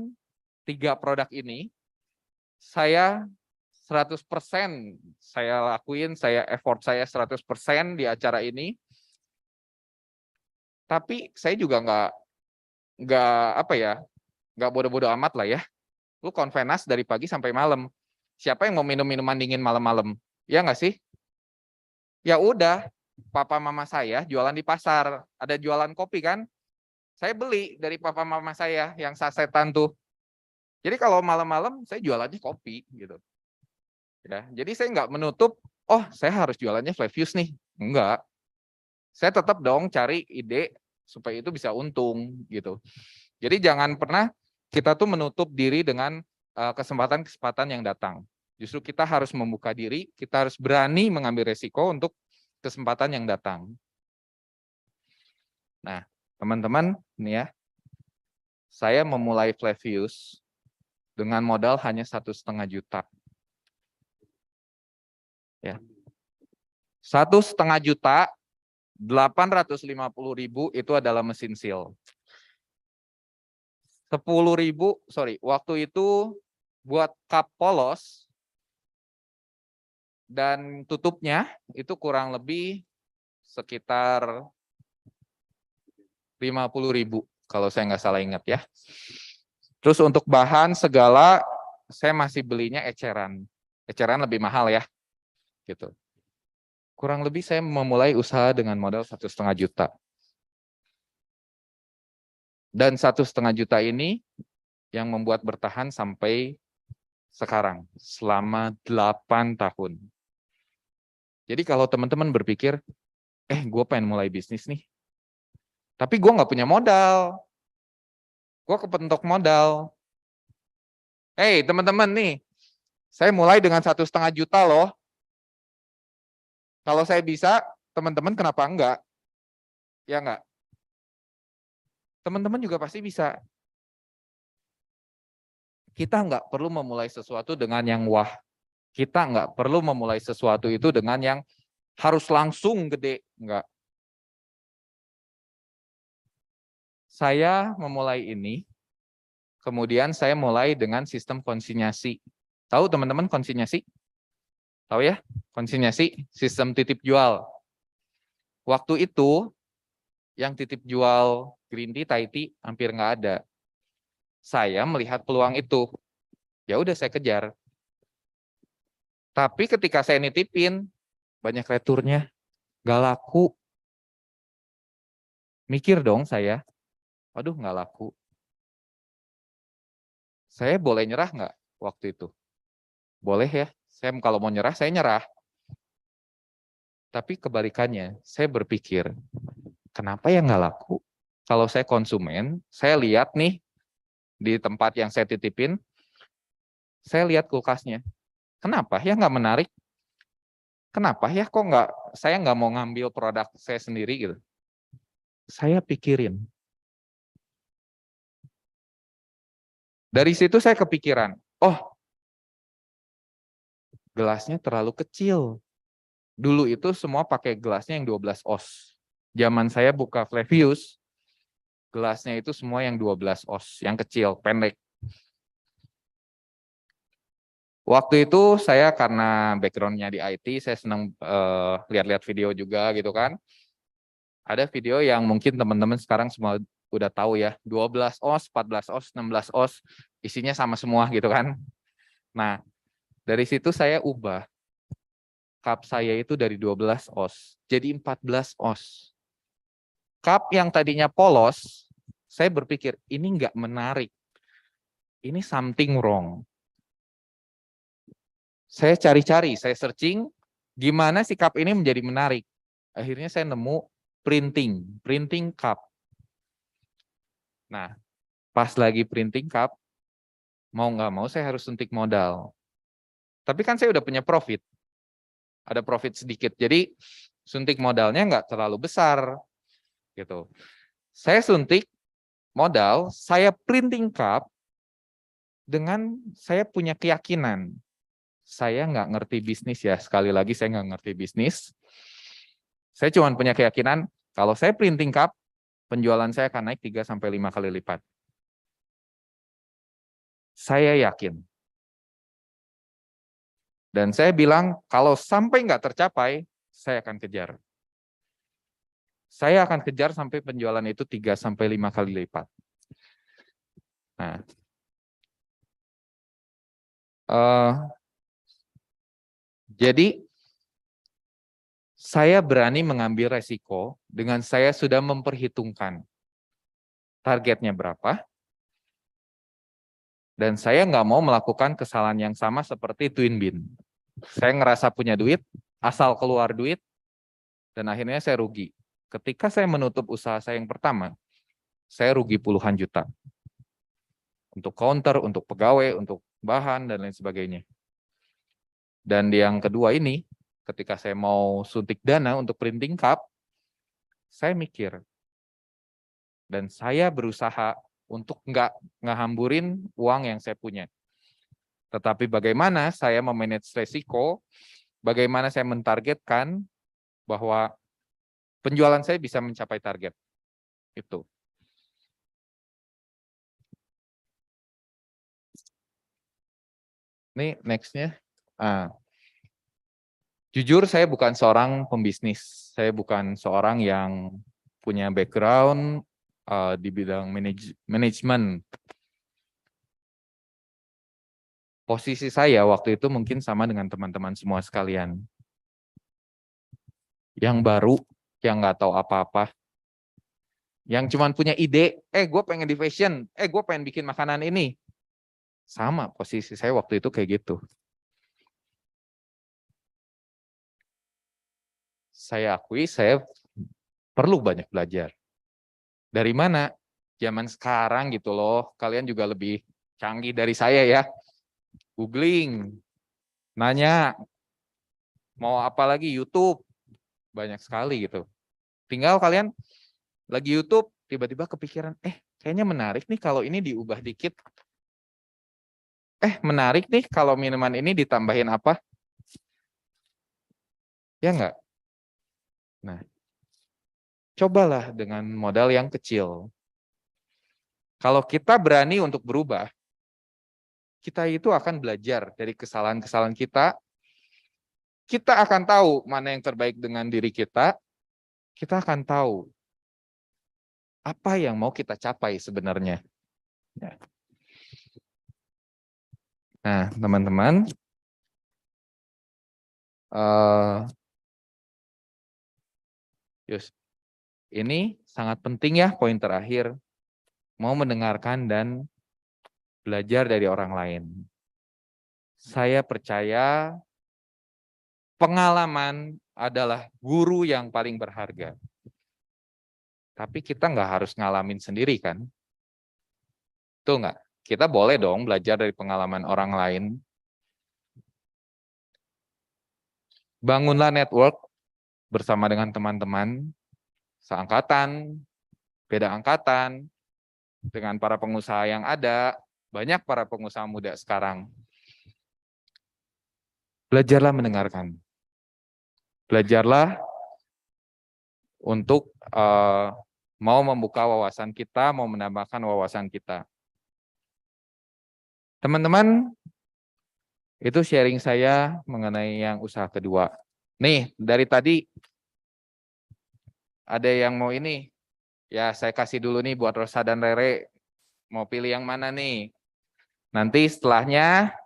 3 produk ini. Saya 100% saya lakuin, effort saya 100% di acara ini. Tapi saya juga nggak bodoh-bodoh amat lah ya. Lu konvenas dari pagi sampai malam. Siapa yang mau minum minuman dingin malam-malam? Ya nggak sih? Ya udah, papa mama saya jualan di pasar, ada jualan kopi kan? Saya beli dari papa mama saya yang sasetan tuh. Jadi kalau malam-malam saya jualannya kopi gitu. Ya, jadi saya nggak menutup, oh saya harus jualannya Flavius nih. Enggak. Saya tetap dong cari ide supaya itu bisa untung gitu. Jadi jangan pernah kita tuh menutup diri dengan kesempatan-kesempatan yang datang. Justru kita harus membuka diri, kita harus berani mengambil resiko untuk kesempatan yang datang. Nah, teman-teman, nih ya, saya memulai Flavius dengan modal hanya 1,5 juta. Ya. 1,5 juta, 850.000 itu adalah mesin seal. 10.000, waktu itu buat cup polos dan tutupnya itu kurang lebih sekitar 50.000 kalau saya nggak salah ingat ya. Terus untuk bahan segala saya masih belinya eceran. Eceran lebih mahal ya. Gitu. Kurang lebih saya memulai usaha dengan modal 1,5 juta. Dan 1,5 juta ini yang membuat bertahan sampai sekarang, selama 8 tahun. Jadi kalau teman-teman berpikir, gue pengen mulai bisnis nih, tapi gue nggak punya modal, gue kepentok modal. Teman-teman nih, saya mulai dengan 1,5 juta loh. Kalau saya bisa, teman-teman kenapa enggak? Ya enggak? Teman-teman juga pasti bisa. Kita enggak perlu memulai sesuatu dengan yang wah. Kita enggak perlu memulai sesuatu itu dengan yang harus langsung gede. Enggak. Saya memulai ini, kemudian saya mulai dengan sistem konsinyasi. Tahu teman-teman konsinyasi? Tahu ya? Konsinyasi, sistem titip jual. Waktu itu, yang titip jual green tea, Thai tea hampir nggak ada. Saya melihat peluang itu. Ya udah saya kejar. Tapi ketika saya nitipin, banyak returnya. Nggak laku. Mikir dong saya, waduh nggak laku. Saya boleh nyerah nggak waktu itu? Boleh ya. Saya kalau mau nyerah, saya nyerah. Tapi kebalikannya, saya berpikir, kenapa ya nggak laku? Kalau saya konsumen, saya lihat nih, di tempat yang saya titipin, saya lihat kulkasnya. Kenapa ya nggak menarik? Kenapa ya kok saya nggak mau ngambil produk saya sendiri gitu? Saya pikirin. Dari situ saya kepikiran, gelasnya terlalu kecil. Dulu itu semua pakai gelasnya yang 12 oz. Zaman saya buka Flavius, gelasnya itu semua yang 12 oz, yang kecil, pendek. Waktu itu saya karena background-nya di IT, saya senang lihat-lihat video juga gitu kan. Ada video yang mungkin teman-teman sekarang semua udah tahu ya, 12 oz, 14 oz, 16 oz, isinya sama semua gitu kan. Nah, dari situ saya ubah. Cup saya itu dari 12 oz, jadi 14 oz. Cup yang tadinya polos, saya berpikir, ini nggak menarik. Ini something wrong. Saya cari-cari, saya searching, gimana si cup ini menjadi menarik. Akhirnya saya nemu printing cup. Nah, pas lagi printing cup, mau nggak mau saya harus suntik modal. Tapi kan saya udah punya profit. Ada profit sedikit, jadi suntik modalnya nggak terlalu besar. Gitu. Saya suntik modal, saya printing cup, dengan saya punya keyakinan. Saya nggak ngerti bisnis ya, sekali lagi saya nggak ngerti bisnis. Saya cuma punya keyakinan, kalau saya printing cup, penjualan saya akan naik 3-5 kali lipat. Saya yakin. Dan saya bilang, kalau sampai nggak tercapai, saya akan kejar. Saya akan kejar sampai penjualan itu 3-5 kali lipat. Nah, jadi saya berani mengambil resiko dengan saya sudah memperhitungkan targetnya berapa, dan saya nggak mau melakukan kesalahan yang sama seperti Twin Bean. Saya ngerasa punya duit, asal keluar duit, dan akhirnya saya rugi. Ketika saya menutup usaha saya yang pertama, saya rugi puluhan juta. Untuk counter, untuk pegawai, untuk bahan, dan lain sebagainya. Dan yang kedua ini, ketika saya mau suntik dana untuk printing cup, saya mikir. Dan saya berusaha untuk nggak ngehamburin uang yang saya punya. Tetapi bagaimana saya memanage resiko, bagaimana saya mentargetkan bahwa penjualan saya bisa mencapai target. Itu. Ini next-nya. Jujur saya bukan seorang pembisnis. Saya bukan seorang yang punya background di bidang manajemen. Posisi saya waktu itu mungkin sama dengan teman-teman semua sekalian. Yang baru, yang nggak tahu apa-apa. Yang cuman punya ide, gue pengen di fashion, gue pengen bikin makanan ini. Sama posisi saya waktu itu kayak gitu. Saya akui saya perlu banyak belajar. Dari mana? Zaman sekarang gitu loh, kalian juga lebih canggih dari saya ya. Googling, nanya, mau apa lagi YouTube, banyak sekali gitu. Tinggal kalian lagi YouTube, tiba-tiba kepikiran, kayaknya menarik nih kalau ini diubah dikit. Menarik nih kalau minuman ini ditambahin apa. Ya enggak? Nah, cobalah dengan modal yang kecil. Kalau kita berani untuk berubah, kita itu akan belajar dari kesalahan-kesalahan kita. Kita akan tahu mana yang terbaik dengan diri kita. Kita akan tahu apa yang mau kita capai sebenarnya. Nah, teman-teman, ini sangat penting ya, poin terakhir. Mau mendengarkan dan belajar dari orang lain. Saya percaya pengalaman adalah guru yang paling berharga. Tapi kita nggak harus ngalamin sendiri kan? Tuh nggak? Kita boleh dong belajar dari pengalaman orang lain. Bangunlah network bersama dengan teman-teman, seangkatan, beda angkatan, dengan para pengusaha yang ada, banyak para pengusaha muda sekarang. Belajarlah mendengarkan. Belajarlah untuk mau membuka wawasan kita, mau menambahkan wawasan kita. Teman-teman, itu sharing saya mengenai yang usaha kedua. Nih, dari tadi ada yang mau ini. Ya, saya kasih dulu nih buat Rosa dan Rere. Mau pilih yang mana nih? Nanti setelahnya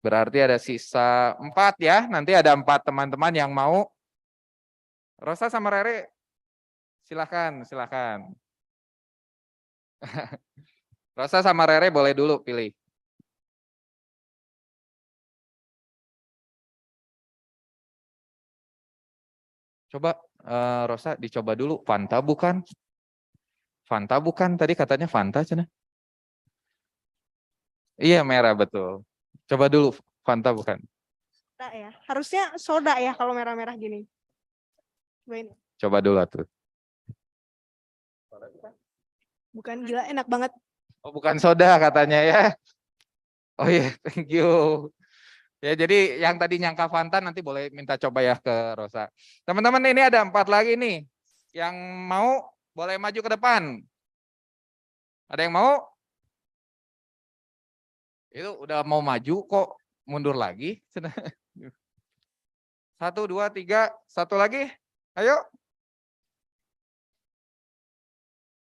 berarti ada sisa 4 ya. Nanti ada 4 teman-teman yang mau. Rosa sama Rere, silakan, silakan. Rosa sama Rere boleh dulu pilih. Coba Rosa dicoba dulu. Fanta bukan? Fanta bukan? Tadi katanya Fanta cina. Iya merah betul. Coba dulu Fanta bukan? Soda ya. Harusnya soda ya kalau merah-merah gini. Cobain. Coba dulu tuh. Bukan, gila enak banget. Oh bukan soda katanya ya. Oh iya, thank you. Ya jadi yang tadi nyangka Fanta nanti boleh minta coba ya ke Rosa. Teman-teman ini ada 4 lagi nih. Yang mau boleh maju ke depan. Ada yang mau? Itu udah mau maju kok mundur lagi. 1, 2, 3, satu lagi. Ayo.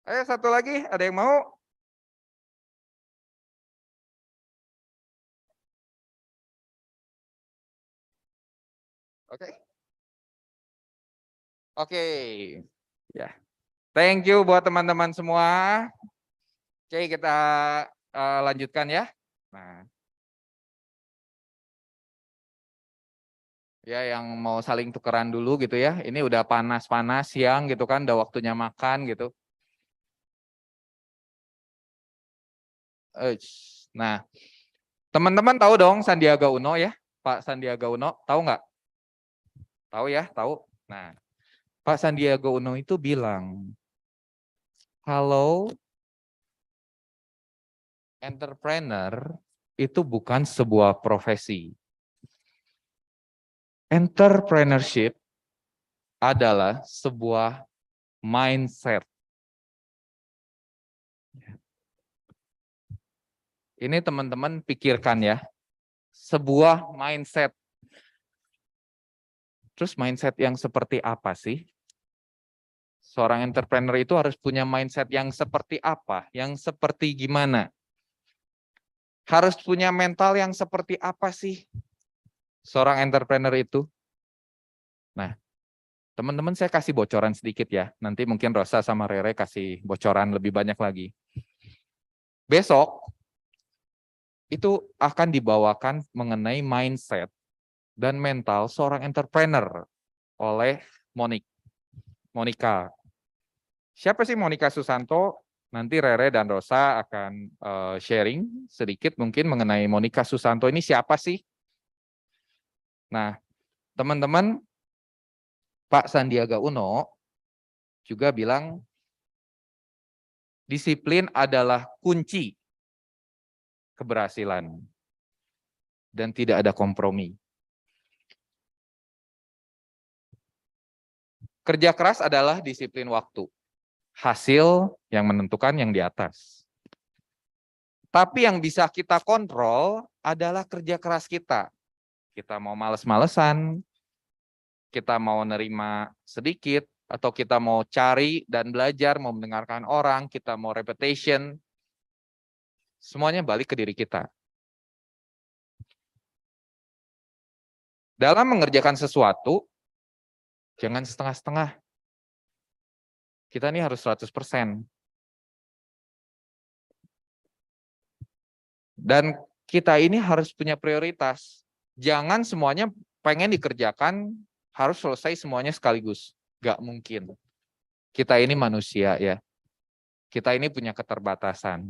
Ayo satu lagi, ada yang mau? Oke. Oke. Ya. Thank you buat teman-teman semua. Oke, kita lanjutkan ya. Nah. Ya, yang mau saling tukeran dulu gitu ya. Ini udah panas-panas siang gitu kan, udah waktunya makan gitu. Nah, teman-teman tahu dong Sandiaga Uno ya? Pak Sandiaga Uno, tahu nggak? Tahu ya, tahu. Nah, Pak Sandiaga Uno itu bilang, kalau entrepreneur itu bukan sebuah profesi. Entrepreneurship adalah sebuah mindset. Ini teman-teman pikirkan ya, sebuah mindset. Terus mindset yang seperti apa sih? Seorang entrepreneur itu harus punya mindset yang seperti apa? Yang seperti gimana? Harus punya mental yang seperti apa sih seorang entrepreneur itu? Nah, teman-teman saya kasih bocoran sedikit ya. Nanti mungkin Rosa sama Rere kasih bocoran lebih banyak lagi. Besok itu akan dibawakan mengenai mindset dan mental seorang entrepreneur oleh Monica. Siapa sih Monica Susanto? Nanti Rere dan Rosa akan sharing sedikit mungkin mengenai Monica Susanto ini siapa sih? Nah, teman-teman, Pak Sandiaga Uno juga bilang disiplin adalah kunci keberhasilan dan tidak ada kompromi. Kerja keras adalah disiplin waktu. Hasil yang menentukan yang di atas. Tapi yang bisa kita kontrol adalah kerja keras kita. Kita mau males-malesan, kita mau nerima sedikit, atau kita mau cari dan belajar, mau mendengarkan orang, kita mau repetition, semuanya balik ke diri kita. Dalam mengerjakan sesuatu, jangan setengah-setengah. Kita ini harus 100%. Dan kita ini harus punya prioritas. Jangan semuanya pengen dikerjakan, harus selesai semuanya sekaligus. Gak mungkin. Kita ini manusia ya. Kita ini punya keterbatasan.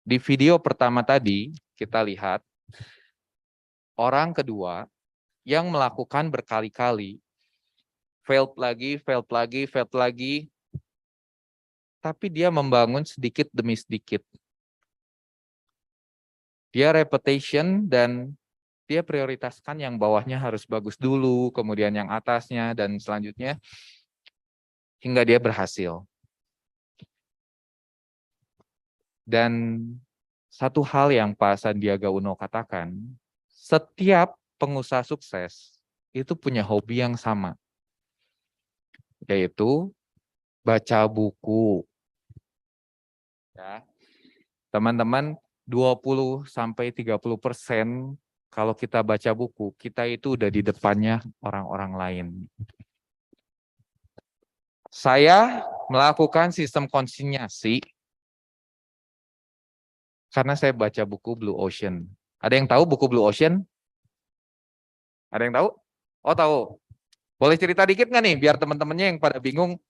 Di video pertama tadi, kita lihat orang kedua yang melakukan berkali-kali, failed lagi, tapi dia membangun sedikit demi sedikit. Dia repetition dan dia prioritaskan yang bawahnya harus bagus dulu, kemudian yang atasnya, dan selanjutnya hingga dia berhasil. Dan satu hal yang Pak Sandiaga Uno katakan, setiap pengusaha sukses itu punya hobi yang sama, yaitu baca buku. Ya. Teman-teman, 20-30% kalau kita baca buku, kita itu udah di depannya orang-orang lain. Saya melakukan sistem konsinyasi karena saya baca buku Blue Ocean. Ada yang tahu buku Blue Ocean? Ada yang tahu? Oh, tahu. Boleh cerita dikit nggak nih, biar teman-temannya yang pada bingung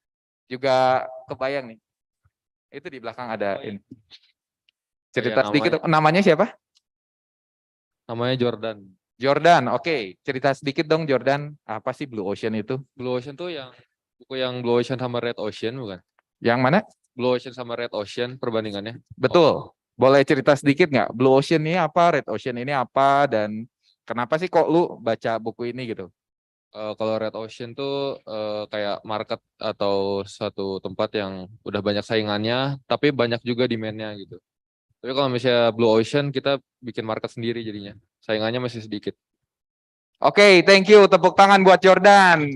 juga kebayang nih. Itu di belakang ada ini. Cerita sedikit, namanya siapa? Namanya Jordan. Jordan, oke. Cerita sedikit dong Jordan, apa sih Blue Ocean itu? Blue Ocean tuh yang buku yang Blue Ocean sama Red Ocean bukan? Yang mana? Blue Ocean sama Red Ocean perbandingannya. Betul. Boleh cerita sedikit nggak? Blue Ocean ini apa, Red Ocean ini apa, dan kenapa sih kok lu baca buku ini gitu? Kalau Red Ocean tuh kayak market atau suatu tempat yang udah banyak saingannya, tapi banyak juga demand-nya gitu. Tapi kalau misalnya Blue Ocean kita bikin market sendiri jadinya, saingannya masih sedikit. Oke, thank you. Tepuk tangan buat Jordan.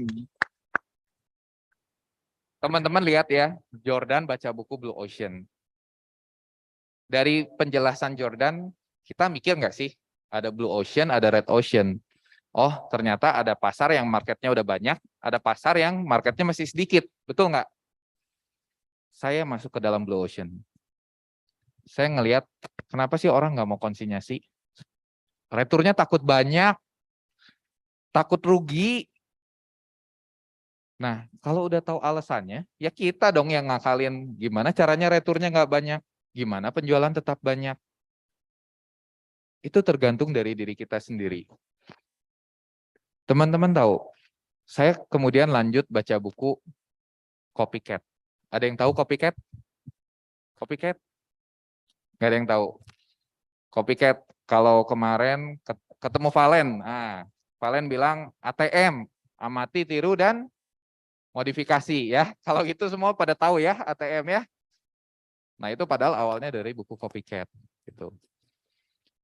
Teman-teman lihat ya, Jordan baca buku Blue Ocean. Dari penjelasan Jordan, kita mikir nggak sih? Ada Blue Ocean, ada Red Ocean. Oh, ternyata ada pasar yang marketnya udah banyak, ada pasar yang marketnya masih sedikit. Betul nggak? Saya masuk ke dalam Blue Ocean. Saya ngelihat, kenapa sih orang nggak mau konsinyasi? Returnya takut banyak, takut rugi. Nah, kalau udah tahu alasannya, ya kita dong yang ngakalin gimana caranya returnya nggak banyak, gimana penjualan tetap banyak. Itu tergantung dari diri kita sendiri. Teman-teman tahu, saya kemudian lanjut baca buku Copycat. Ada yang tahu Copycat? Copycat? Nggak ada yang tahu. Copycat, kalau kemarin ketemu Valen, Valen bilang ATM, amati, tiru, dan modifikasi ya. Kalau gitu semua pada tahu ya ATM ya. Nah itu padahal awalnya dari buku Copycat gitu.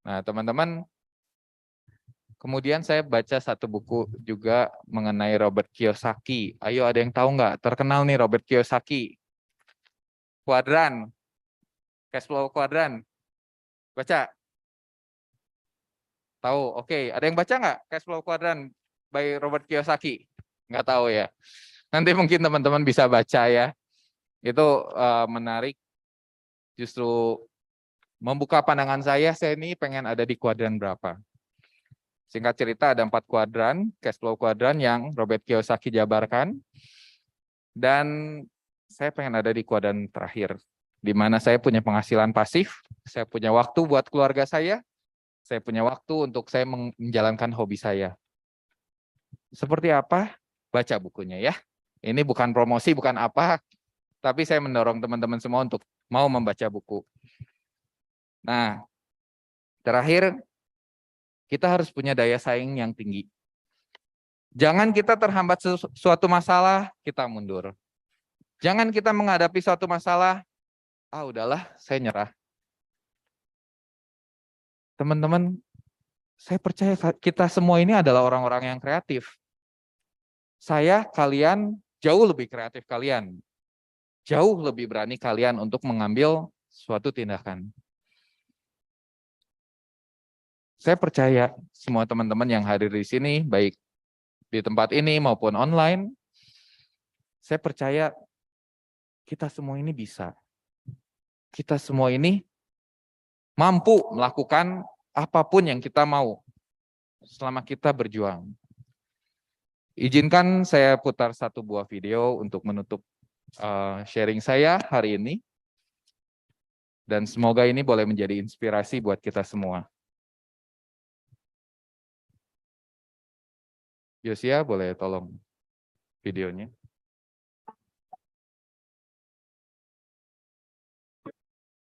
Nah teman-teman, kemudian saya baca satu buku juga mengenai Robert Kiyosaki. Ayo ada yang tahu nggak? Terkenal nih Robert Kiyosaki. Kuadran, cash flow kuadran. Baca? Tahu? Oke. Ada yang baca nggak cash flow kuadran by Robert Kiyosaki? Nggak tahu ya. Nanti mungkin teman-teman bisa baca ya. Itu menarik. Justru membuka pandangan saya ini pengen ada di kuadran berapa. Singkat cerita ada 4 kuadran, cash flow kuadran yang Robert Kiyosaki jabarkan. Dan saya pengen ada di kuadran terakhir. Di mana saya punya penghasilan pasif, saya punya waktu buat keluarga saya punya waktu untuk saya menjalankan hobi saya. Seperti apa? Baca bukunya ya. Ini bukan promosi, bukan apa, tapi saya mendorong teman-teman semua untuk mau membaca buku. Nah, terakhir, kita harus punya daya saing yang tinggi. Jangan kita terhambat suatu masalah, kita mundur. Jangan kita menghadapi suatu masalah, udahlah, saya nyerah. Teman-teman, saya percaya kita semua ini adalah orang-orang yang kreatif. Kalian, jauh lebih kreatif kalian. Jauh lebih berani kalian untuk mengambil suatu tindakan. Saya percaya semua teman-teman yang hadir di sini, baik di tempat ini maupun online, saya percaya kita semua ini bisa. Kita semua ini mampu melakukan apapun yang kita mau selama kita berjuang. Izinkan saya putar satu buah video untuk menutup sharing saya hari ini. Dan semoga ini boleh menjadi inspirasi buat kita semua. Yosia, boleh tolong videonya?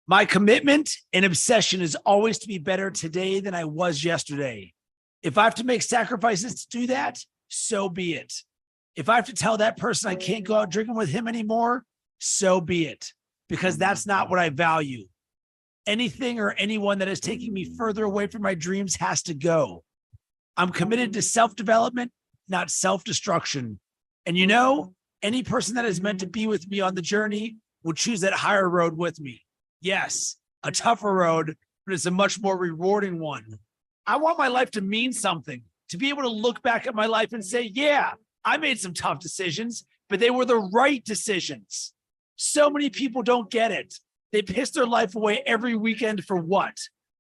My commitment and obsession is always to be better today than I was yesterday. If I have to make sacrifices to do that, so be it. If I have to tell that person I can't go out drinking with him anymore, so be it, because that's not what I value. Anything or anyone that is taking me further away from my dreams has to go. I'm committed to self-development, not self-destruction. And you know, any person that is meant to be with me on the journey will choose that higher road with me. Yes, a tougher road, but it's a much more rewarding one. I want my life to mean something, to be able to look back at my life and say, yeah, I made some tough decisions, but they were the right decisions. So many people don't get it. They piss their life away every weekend for what?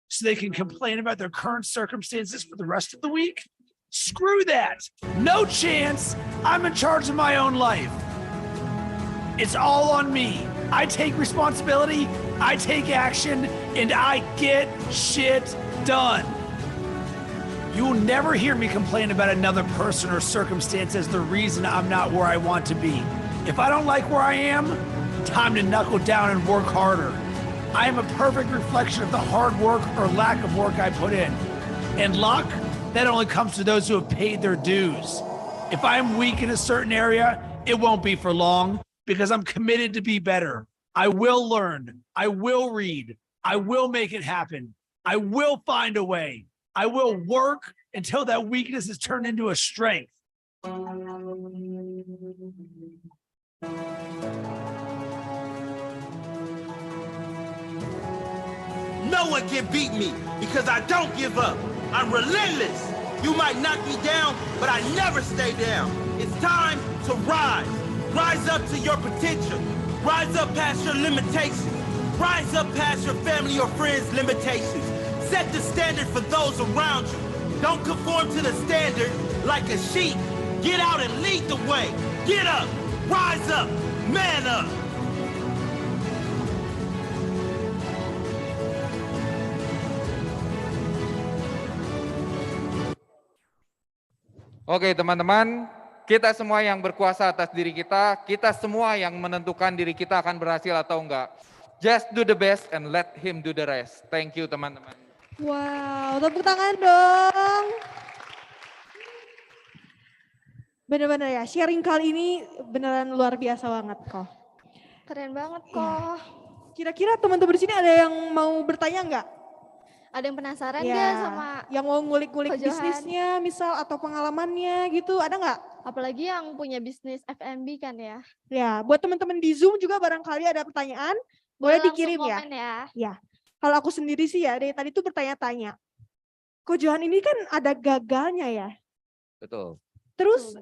So they can complain about their current circumstances for the rest of the week? Screw that. No chance. I'm in charge of my own life. It's all on me. I take responsibility, I take action, and I get shit done. You will never hear me complain about another person or circumstance as the reason I'm not where I want to be. If I don't like where I am, time to knuckle down and work harder. I am a perfect reflection of the hard work or lack of work I put in. And luck, that only comes to those who have paid their dues. If I'm weak in a certain area, it won't be for long, because I'm committed to be better. I will learn. I will read. I will make it happen. I will find a way. I will work until that weakness is turned into a strength. No one can beat me because I don't give up. I'm relentless. You might knock me down, but I never stay down. It's time to rise. Rise up to your potential. Rise up past your limitations. Rise up past your family or friends' limitations. Set the standard for those around you. Don't conform to the standard like a sheep. Get out and lead the way. Get up, rise up, man up. Oke teman-teman, kita semua yang berkuasa atas diri kita semua yang menentukan diri kita akan berhasil atau enggak. Just do the best and let him do the rest. Thank you teman-teman. Wow, tepuk tangan dong. Bener-bener ya, sharing kali ini beneran luar biasa banget kok. Keren banget kok. Kira-kira teman-teman di sini ada yang mau bertanya nggak? Ada yang penasaran Ya, nggak sama yang mau ngulik-ngulik Ko Johan? bisnisnya misal atau pengalamannya gitu, ada nggak? apalagi yang punya bisnis F&B kan ya? Ya, buat teman-teman di Zoom juga barangkali ada pertanyaan, boleh langsung dikirim ya. komen ya. Ya, kalau aku sendiri sih ya dari tadi tuh bertanya-tanya. Ko Johan ini kan ada gagalnya ya. Betul. Terus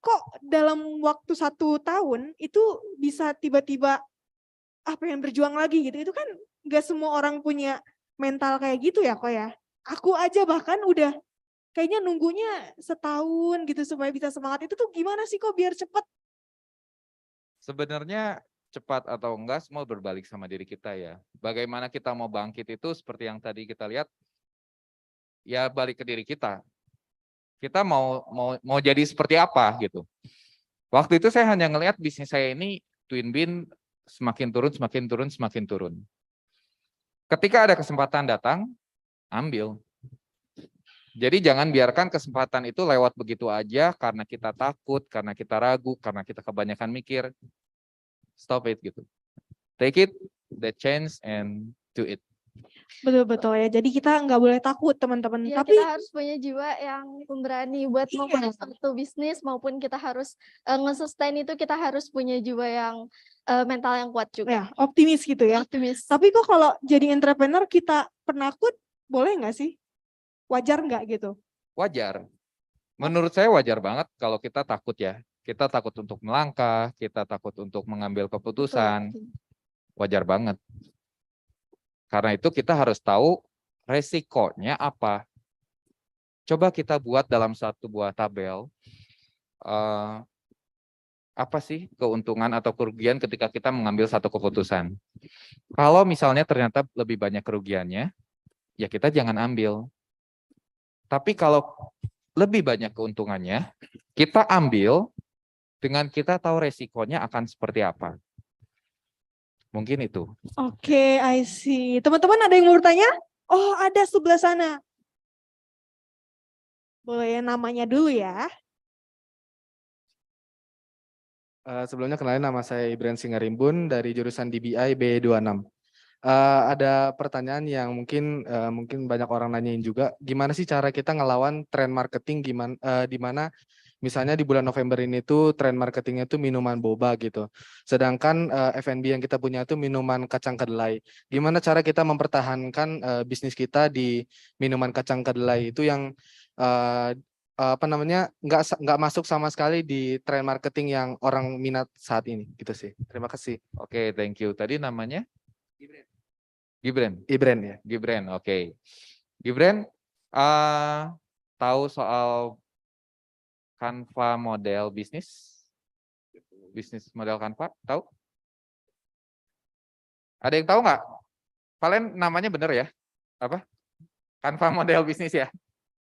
kok dalam waktu 1 tahun itu bisa tiba-tiba pengen berjuang lagi gitu. Itu kan gak semua orang punya mental kayak gitu ya kok ya. Aku aja bahkan udah kayaknya nunggunya setahun gitu supaya bisa semangat. Itu tuh gimana sih kok biar cepet? Sebenarnya cepat atau enggak semua berbalik sama diri kita ya. Bagaimana kita mau bangkit itu seperti yang tadi kita lihat, ya balik ke diri kita. Kita mau jadi seperti apa gitu. Waktu itu saya hanya ngelihat bisnis saya ini Twin Bean semakin turun. Ketika ada kesempatan datang, ambil. Jadi jangan biarkan kesempatan itu lewat begitu aja karena kita takut, karena kita ragu, karena kita kebanyakan mikir. Stop it gitu. Take it, the chance and do it. Betul-betul ya. Jadi kita nggak boleh takut teman-teman. Ya, Tapi kita harus punya jiwa yang pemberani buat memulai suatu bisnis maupun kita harus nge-sustain itu, kita harus punya jiwa yang mental yang kuat juga. ya optimis gitu ya. Optimis. Tapi kok kalau jadi entrepreneur kita penakut boleh nggak sih? Wajar nggak gitu? Wajar. Menurut saya wajar banget kalau kita takut ya. Kita takut untuk melangkah, kita takut untuk mengambil keputusan. Wajar banget. Karena itu kita harus tahu resikonya apa. Coba kita buat dalam satu buah tabel. Apa sih keuntungan atau kerugian ketika kita mengambil satu keputusan. Kalau misalnya ternyata lebih banyak kerugiannya, ya kita jangan ambil. Tapi kalau lebih banyak keuntungannya, kita ambil dengan kita tahu resikonya akan seperti apa. Mungkin itu. Oke, I see. Teman-teman ada yang mau bertanya? Oh, ada sebelah sana. Boleh namanya dulu ya. Sebelumnya kenalin, nama saya Ibran Singarimbun dari jurusan DBI B26. Ada pertanyaan yang mungkin banyak orang nanyain juga, gimana sih cara kita ngelawan tren marketing di mana misalnya di bulan November ini tuh tren marketingnya tuh minuman boba gitu. Sedangkan F&B yang kita punya itu minuman kacang kedelai. Gimana cara kita mempertahankan bisnis kita di minuman kacang kedelai itu yang nggak masuk sama sekali di tren marketing yang orang minat saat ini gitu sih. Terima kasih. Oke, thank you. Tadi namanya? Gibran. Ibran ya. Gibran, oke. Gibran, tahu soal Canva model bisnis? Bisnis model Canva, tahu? Ada yang tahu nggak? Kalian namanya bener ya? Apa? Canva model bisnis ya?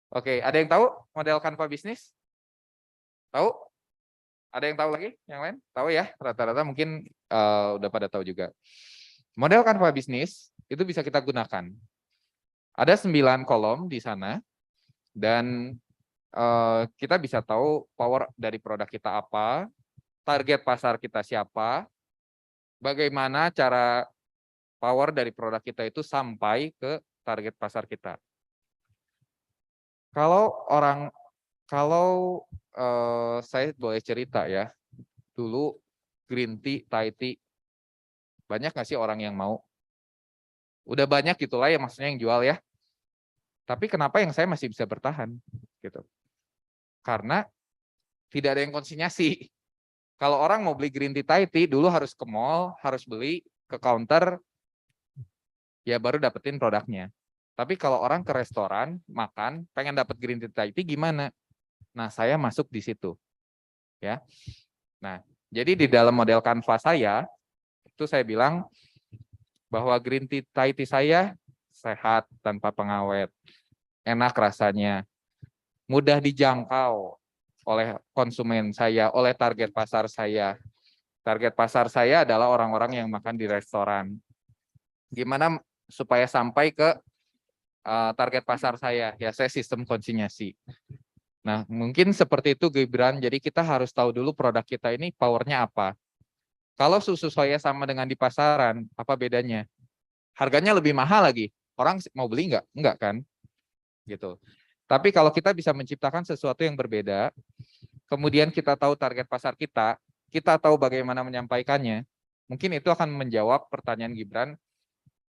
Oke, ada yang tahu model Canva bisnis? Tahu? Ada yang tahu lagi? Yang lain? Tahu ya? Rata-rata mungkin udah pada tahu juga. Model Canva bisnis itu bisa kita gunakan. Ada 9 kolom di sana dan kita bisa tahu power dari produk kita apa, target pasar kita siapa, bagaimana cara power dari produk kita itu sampai ke target pasar kita. Kalau saya boleh cerita ya, dulu green tea, Thai tea, banyak nggak sih orang yang mau? Udah banyak gitulah ya maksudnya yang jual ya. Tapi kenapa yang saya masih bisa bertahan gitu? Karena tidak ada yang konsinyasi. Kalau orang mau beli green tea, Thai tea, dulu harus ke mall, harus beli ke counter, ya baru dapetin produknya. Tapi kalau orang ke restoran, makan, pengen dapet green tea, Thai tea gimana? Nah, saya masuk di situ. Ya. Nah, jadi di dalam model Canva saya, itu saya bilang bahwa green tea, Thai tea saya sehat, tanpa pengawet, enak rasanya, mudah dijangkau oleh konsumen saya, oleh target pasar saya. Target pasar saya adalah orang-orang yang makan di restoran. Gimana supaya sampai ke target pasar saya? Ya saya sistem konsinyasi. Nah mungkin seperti itu Gibran, jadi kita harus tahu dulu produk kita ini powernya apa. Kalau susu soya sama dengan di pasaran, apa bedanya? Harganya lebih mahal lagi. Orang mau beli nggak? Enggak kan? Gitu. Tapi kalau kita bisa menciptakan sesuatu yang berbeda, kemudian kita tahu target pasar kita tahu bagaimana menyampaikannya, mungkin itu akan menjawab pertanyaan Gibran,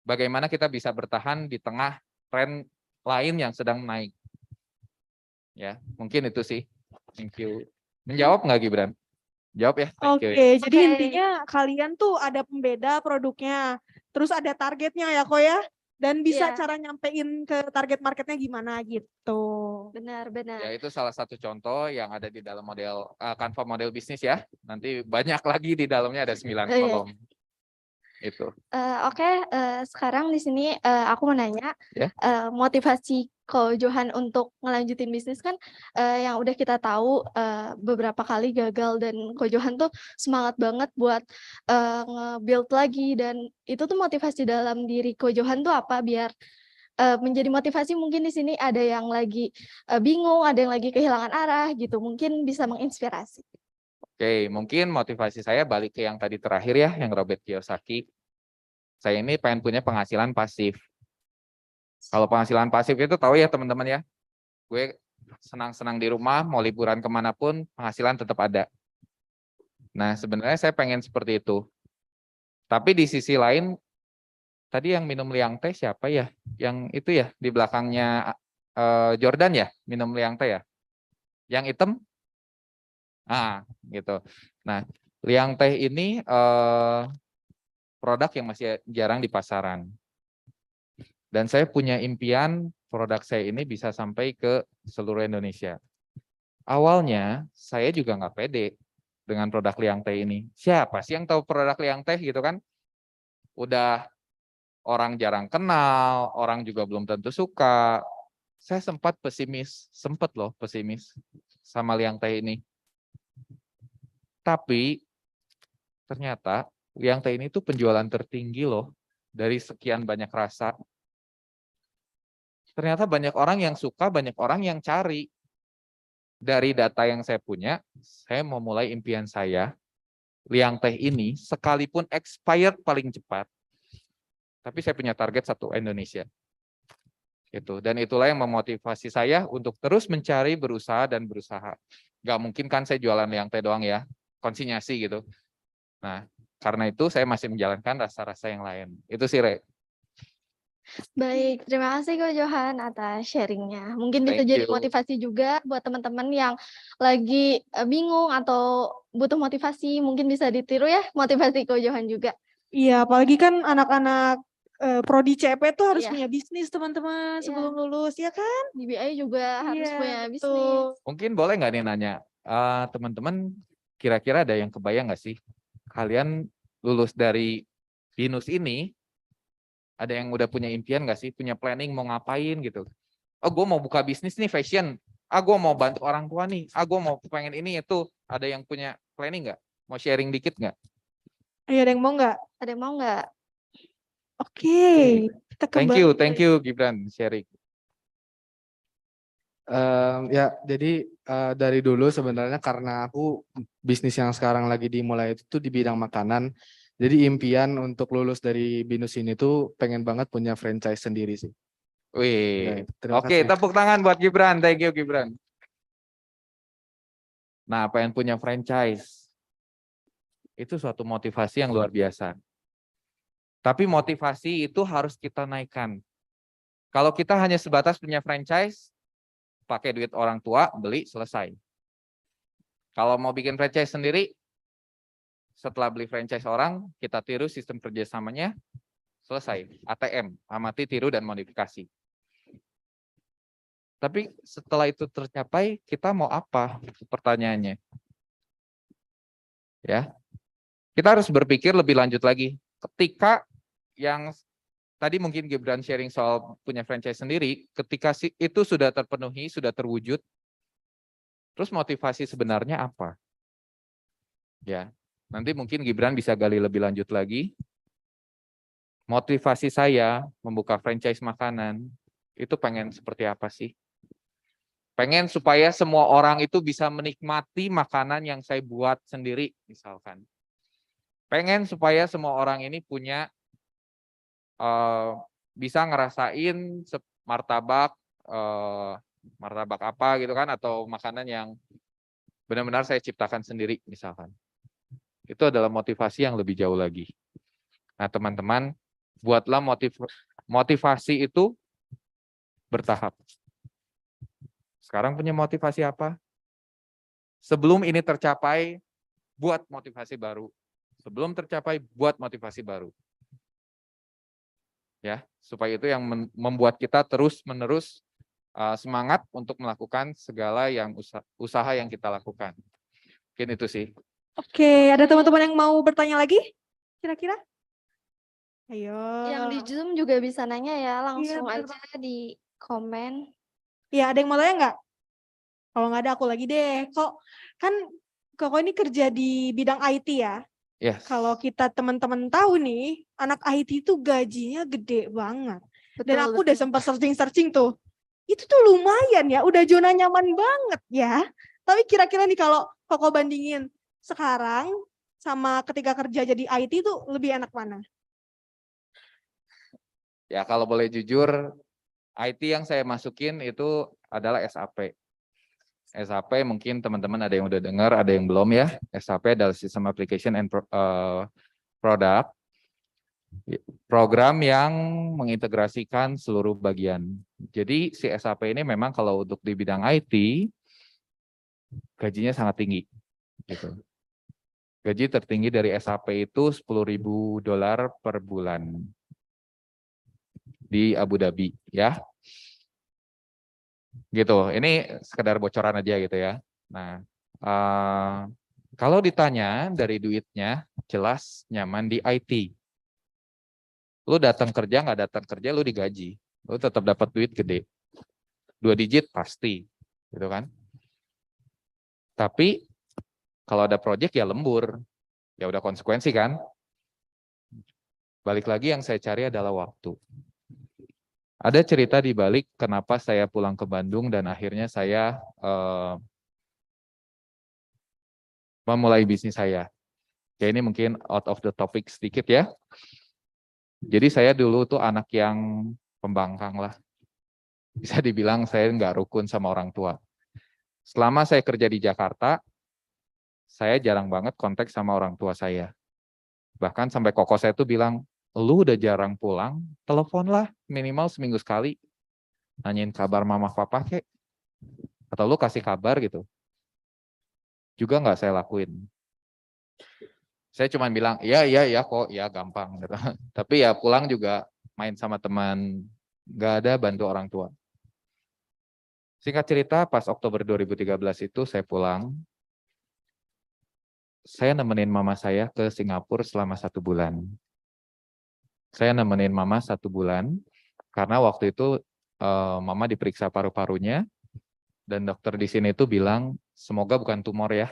bagaimana kita bisa bertahan di tengah tren lain yang sedang naik. Ya, mungkin itu sih. Thank you. Menjawab nggak Gibran? Jawab ya. Thank you. Oke, jadi intinya kalian tuh ada pembeda produknya, terus ada targetnya ya kok ya, dan bisa Iya. cara nyampein ke target marketnya gimana gitu. Benar-benar. Ya itu salah satu contoh yang ada di dalam model Canva model bisnis ya. Nanti banyak lagi di dalamnya ada 9 Iya. kolom. Itu. Oke, sekarang di sini aku mau nanya, Ya. motivasi Ko Johan untuk ngelanjutin bisnis kan yang udah kita tahu beberapa kali gagal dan Ko Johan tuh semangat banget buat nge-build lagi, dan itu tuh motivasi dalam diri Ko Johan tuh apa biar menjadi motivasi. Mungkin di sini ada yang lagi bingung, ada yang lagi kehilangan arah gitu, mungkin bisa menginspirasi. Oke, mungkin motivasi saya balik ke yang tadi terakhir ya, yang Robert Kiyosaki. Saya ini pengen punya penghasilan pasif. Kalau penghasilan pasif itu tahu ya teman-teman ya, gue senang-senang di rumah, mau liburan kemanapun, penghasilan tetap ada. Nah sebenarnya saya pengen seperti itu. Tapi di sisi lain, tadi yang minum liang teh siapa ya? Yang itu ya, di belakangnya Jordan ya, minum liang teh ya? Yang hitam? Gitu. Nah, liang teh ini produk yang masih jarang di pasaran. Dan saya punya impian produk saya ini bisa sampai ke seluruh Indonesia. Awalnya saya juga nggak pede dengan produk liang teh ini. Siapa sih yang tahu produk liang teh gitu kan? Udah orang jarang kenal, orang juga belum tentu suka. Saya sempat pesimis sama liang teh ini. Tapi ternyata liang teh ini tuh penjualan tertinggi loh dari sekian banyak rasa. Ternyata banyak orang yang suka, banyak orang yang cari. Dari data yang saya punya, saya mau mulai impian saya. Liang teh ini sekalipun expired paling cepat, tapi saya punya target satu Indonesia. Itu. Dan itulah yang memotivasi saya untuk terus mencari, berusaha dan berusaha. Gak mungkin kan saya jualan liang teh doang ya, konsinyasi gitu. Nah, karena itu saya masih menjalankan rasa-rasa yang lain. Itu sih, Re. Baik, terima kasih Ko Johan atas sharingnya. Mungkin bisa Thank jadi you. motivasi juga buat teman-teman yang lagi bingung atau butuh motivasi, mungkin bisa ditiru ya motivasi Ko Johan juga. Iya, apalagi kan anak-anak prodi CP tuh harus Iya. punya bisnis teman-teman sebelum lulus, ya kan? Di BI juga harus Iya, punya betul. bisnis. Mungkin boleh nggak nih nanya, teman-teman kira-kira ada yang kebayang nggak sih? Kalian lulus dari BINUS ini, ada yang udah punya impian nggak sih? Punya planning mau ngapain gitu? Oh, gue mau buka bisnis nih fashion. Gue mau bantu orang tua nih. Gue mau pengen ini itu. Ada yang punya planning nggak? Mau sharing dikit nggak? Ayo, ada yang mau nggak? Ada yang mau nggak? Oke, kita Thank kembali. you Gibran sharing. Ya, jadi dari dulu sebenarnya karena aku bisnis yang sekarang lagi dimulai itu tuh di bidang makanan. Jadi impian untuk lulus dari BINUS ini tuh pengen banget punya franchise sendiri sih. Ya, Wih, terima oke, kasih. tepuk tangan buat Gibran. Thank you, Gibran. Nah, pengen punya franchise. Itu suatu motivasi yang luar biasa. Tapi motivasi itu harus kita naikkan. Kalau kita hanya sebatas punya franchise, pakai duit orang tua, beli, selesai. Kalau mau bikin franchise sendiri, setelah beli franchise orang, kita tiru sistem kerjasamanya, selesai. ATM, amati, tiru, dan modifikasi. Tapi setelah itu tercapai, kita mau apa? Pertanyaannya. Ya, kita harus berpikir lebih lanjut lagi. Ketika yang tadi mungkin Gibran sharing soal punya franchise sendiri, ketika itu sudah terpenuhi, sudah terwujud, terus motivasi sebenarnya apa? Ya, nanti mungkin Gibran bisa gali lebih lanjut lagi. Motivasi saya membuka franchise makanan, itu pengen seperti apa sih? Pengen supaya semua orang itu bisa menikmati makanan yang saya buat sendiri, misalkan. Pengen supaya semua orang ini punya, bisa ngerasain martabak, martabak apa gitu kan, atau makanan yang benar-benar saya ciptakan sendiri, misalkan. Itu adalah motivasi yang lebih jauh lagi. Nah, teman-teman, buatlah motivasi itu bertahap. Sekarang punya motivasi apa? Sebelum ini tercapai, buat motivasi baru. Sebelum tercapai, buat motivasi baru. Ya, supaya itu yang membuat kita terus-menerus semangat untuk melakukan segala yang usaha yang kita lakukan. Mungkin itu sih. Oke, ada teman-teman yang mau bertanya lagi? Kira-kira? Ayo. Yang di Zoom juga bisa nanya ya, langsung bener aja di komen. Ya, ada yang mau tanya nggak? Kalau nggak ada, aku lagi deh. Kok kan Koko ini kerja di bidang IT ya? Yes. Kalau kita teman-teman tahu nih, anak IT itu gajinya gede banget. Dan aku udah sempat searching-searching tuh. Itu tuh lumayan ya, udah zona nyaman banget ya. Tapi kira-kira nih kalau Koko bandingin sekarang sama ketika kerja jadi IT tuh lebih enak mana? Ya, kalau boleh jujur, IT yang saya masukin itu adalah SAP. SAP mungkin teman-teman ada yang udah dengar, ada yang belum ya. SAP adalah System Application and Product. Program yang mengintegrasikan seluruh bagian. Jadi si SAP ini memang kalau untuk di bidang IT, gajinya sangat tinggi. Gitu. Gaji tertinggi dari SAP itu $10.000 per bulan. Di Abu Dhabi ya. Gitu. Ini sekedar bocoran aja gitu ya. Nah, kalau ditanya dari duitnya jelas nyaman di IT. Lu datang kerja nggak datang kerja lu digaji. Lu tetap dapat duit gede. 2 digit pasti, gitu kan? Tapi kalau ada proyek ya lembur. Ya udah konsekuensi kan? Balik lagi yang saya cari adalah waktu. Ada cerita di balik kenapa saya pulang ke Bandung dan akhirnya saya memulai bisnis saya. Ya ini mungkin out of the topic sedikit ya. Jadi saya dulu tuh anak yang pembangkang lah. Bisa dibilang saya nggak rukun sama orang tua. Selama saya kerja di Jakarta, saya jarang banget kontak sama orang tua saya. Bahkan sampai koko saya tuh bilang, lu udah jarang pulang, teleponlah minimal seminggu sekali. Nanyain kabar mama papa kek. Atau lu kasih kabar gitu. Juga nggak saya lakuin. Saya cuma bilang, iya kok, ya gampang. Gitu. Tapi ya pulang juga main sama teman, nggak ada bantu orang tua. Singkat cerita, pas Oktober 2013 itu saya pulang, saya nemenin mama saya ke Singapura selama 1 bulan. Saya nemenin mama 1 bulan, karena waktu itu mama diperiksa paru-parunya, dan dokter di sini itu bilang, semoga bukan tumor ya.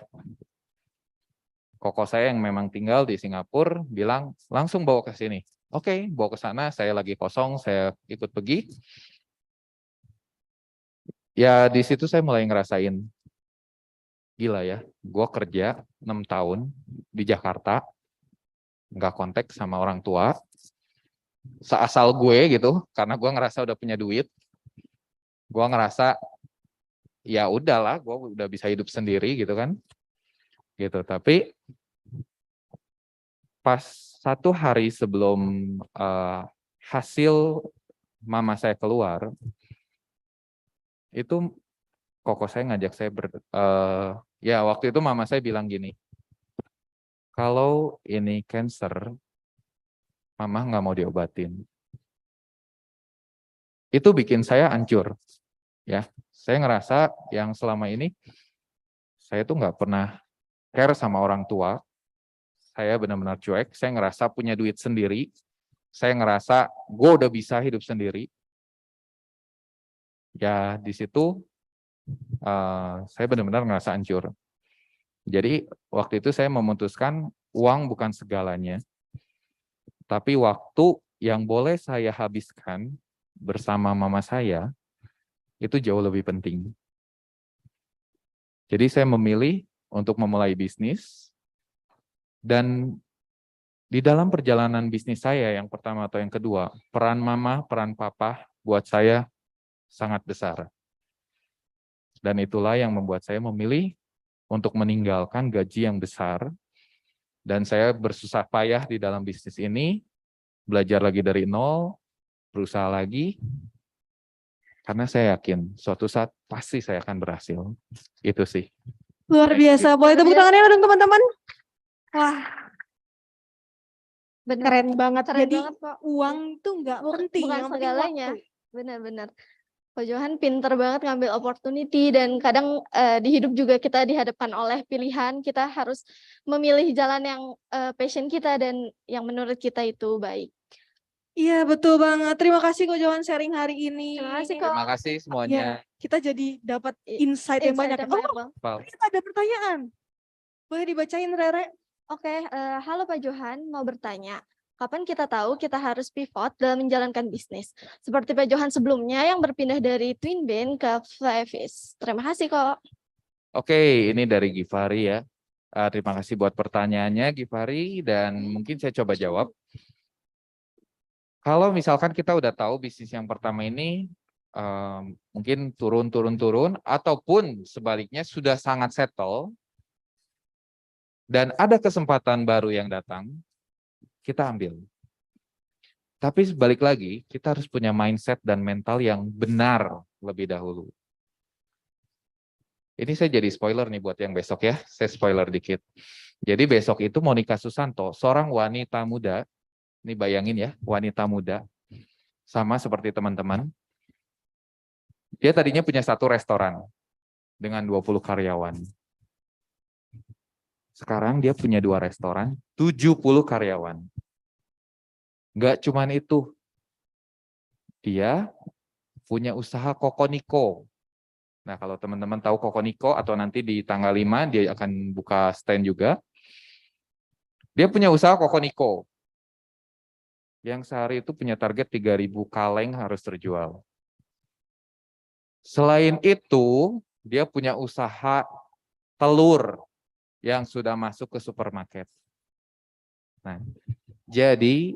Koko saya yang memang tinggal di Singapura bilang, langsung bawa ke sini. Oke, bawa ke sana, saya lagi kosong, saya ikut pergi. Ya di situ saya mulai ngerasain, gila ya, gue kerja 6 tahun di Jakarta, nggak kontak sama orang tua, seasal gue gitu, karena gue ngerasa udah punya duit. Gue ngerasa ya udahlah, gue udah bisa hidup sendiri gitu kan. Gitu. Tapi pas satu hari sebelum hasil mama saya keluar, itu koko saya ngajak saya ya waktu itu mama saya bilang gini, kalau ini cancer, mama nggak mau diobatin. Itu bikin saya hancur. Ya, saya ngerasa yang selama ini saya tuh nggak pernah care sama orang tua. Saya benar-benar cuek. Saya ngerasa punya duit sendiri. Saya ngerasa gue udah bisa hidup sendiri. Ya di situ saya benar-benar ngerasa hancur. Jadi waktu itu saya memutuskan uang bukan segalanya. Tapi waktu yang boleh saya habiskan bersama mama saya, itu jauh lebih penting. Jadi saya memilih untuk memulai bisnis, dan di dalam perjalanan bisnis saya yang pertama atau yang kedua, peran mama, peran papa buat saya sangat besar. Dan itulah yang membuat saya memilih untuk meninggalkan gaji yang besar, dan saya bersusah payah di dalam bisnis ini, belajar lagi dari nol, berusaha lagi, karena saya yakin suatu saat pasti saya akan berhasil. Itu sih. Luar biasa. Boleh tepuk tangannya dong teman-teman? Wah, Benar. keren banget. Keren Jadi banget kok. uang tuh nggak penting, Bukan yang penting segalanya. waktu. Benar-benar. Ko Johan pinter banget ngambil opportunity, dan kadang di hidup juga kita dihadapkan oleh pilihan, kita harus memilih jalan yang passion kita dan yang menurut kita itu baik. Iya betul banget. Terima kasih Ko Johan sharing hari ini. Terima kasih Ko. Terima kasih Ya, semuanya. kita jadi dapat I- insight yang banyak. Insight yang banyak Oh, banget. Val. kita ada pertanyaan. Boleh dibacain Rere? Oke, halo Pak Johan, mau bertanya, kapan kita tahu kita harus pivot dalam menjalankan bisnis? Seperti Pak Johan sebelumnya yang berpindah dari Twin Band ke Flyfish. Terima kasih kok. Oke, ini dari Givari ya. Terima kasih buat pertanyaannya Givari, dan mungkin saya coba jawab. Kalau misalkan kita udah tahu bisnis yang pertama ini mungkin turun, ataupun sebaliknya sudah sangat settle, dan ada kesempatan baru yang datang, kita ambil. Tapi sebalik lagi, kita harus punya mindset dan mental yang benar lebih dahulu. Ini saya jadi spoiler nih buat yang besok ya, saya spoiler dikit. Jadi besok itu Monica Susanto, seorang wanita muda, ini bayangin ya, wanita muda, sama seperti teman-teman. Dia tadinya punya satu restoran dengan 20 karyawan. Sekarang dia punya 2 restoran, 70 karyawan. Nggak cuman itu, dia punya usaha Kokoniko. Nah, kalau teman-teman tahu Kokoniko, atau nanti di tanggal 5 dia akan buka stand juga. Dia punya usaha Kokoniko. Yang sehari itu punya target 3.000 kaleng harus terjual. Selain itu, dia punya usaha telur yang sudah masuk ke supermarket. Nah, jadi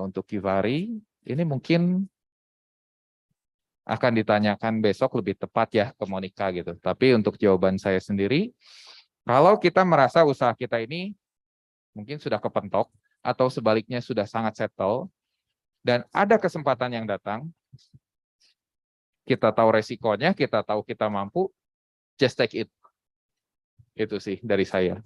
untuk Givari, ini mungkin akan ditanyakan besok lebih tepat ya ke Monica gitu. Tapi untuk jawaban saya sendiri, kalau kita merasa usaha kita ini mungkin sudah kepentok, atau sebaliknya sudah sangat settle, dan ada kesempatan yang datang, kita tahu resikonya, kita tahu kita mampu, just take it. Itu sih dari saya.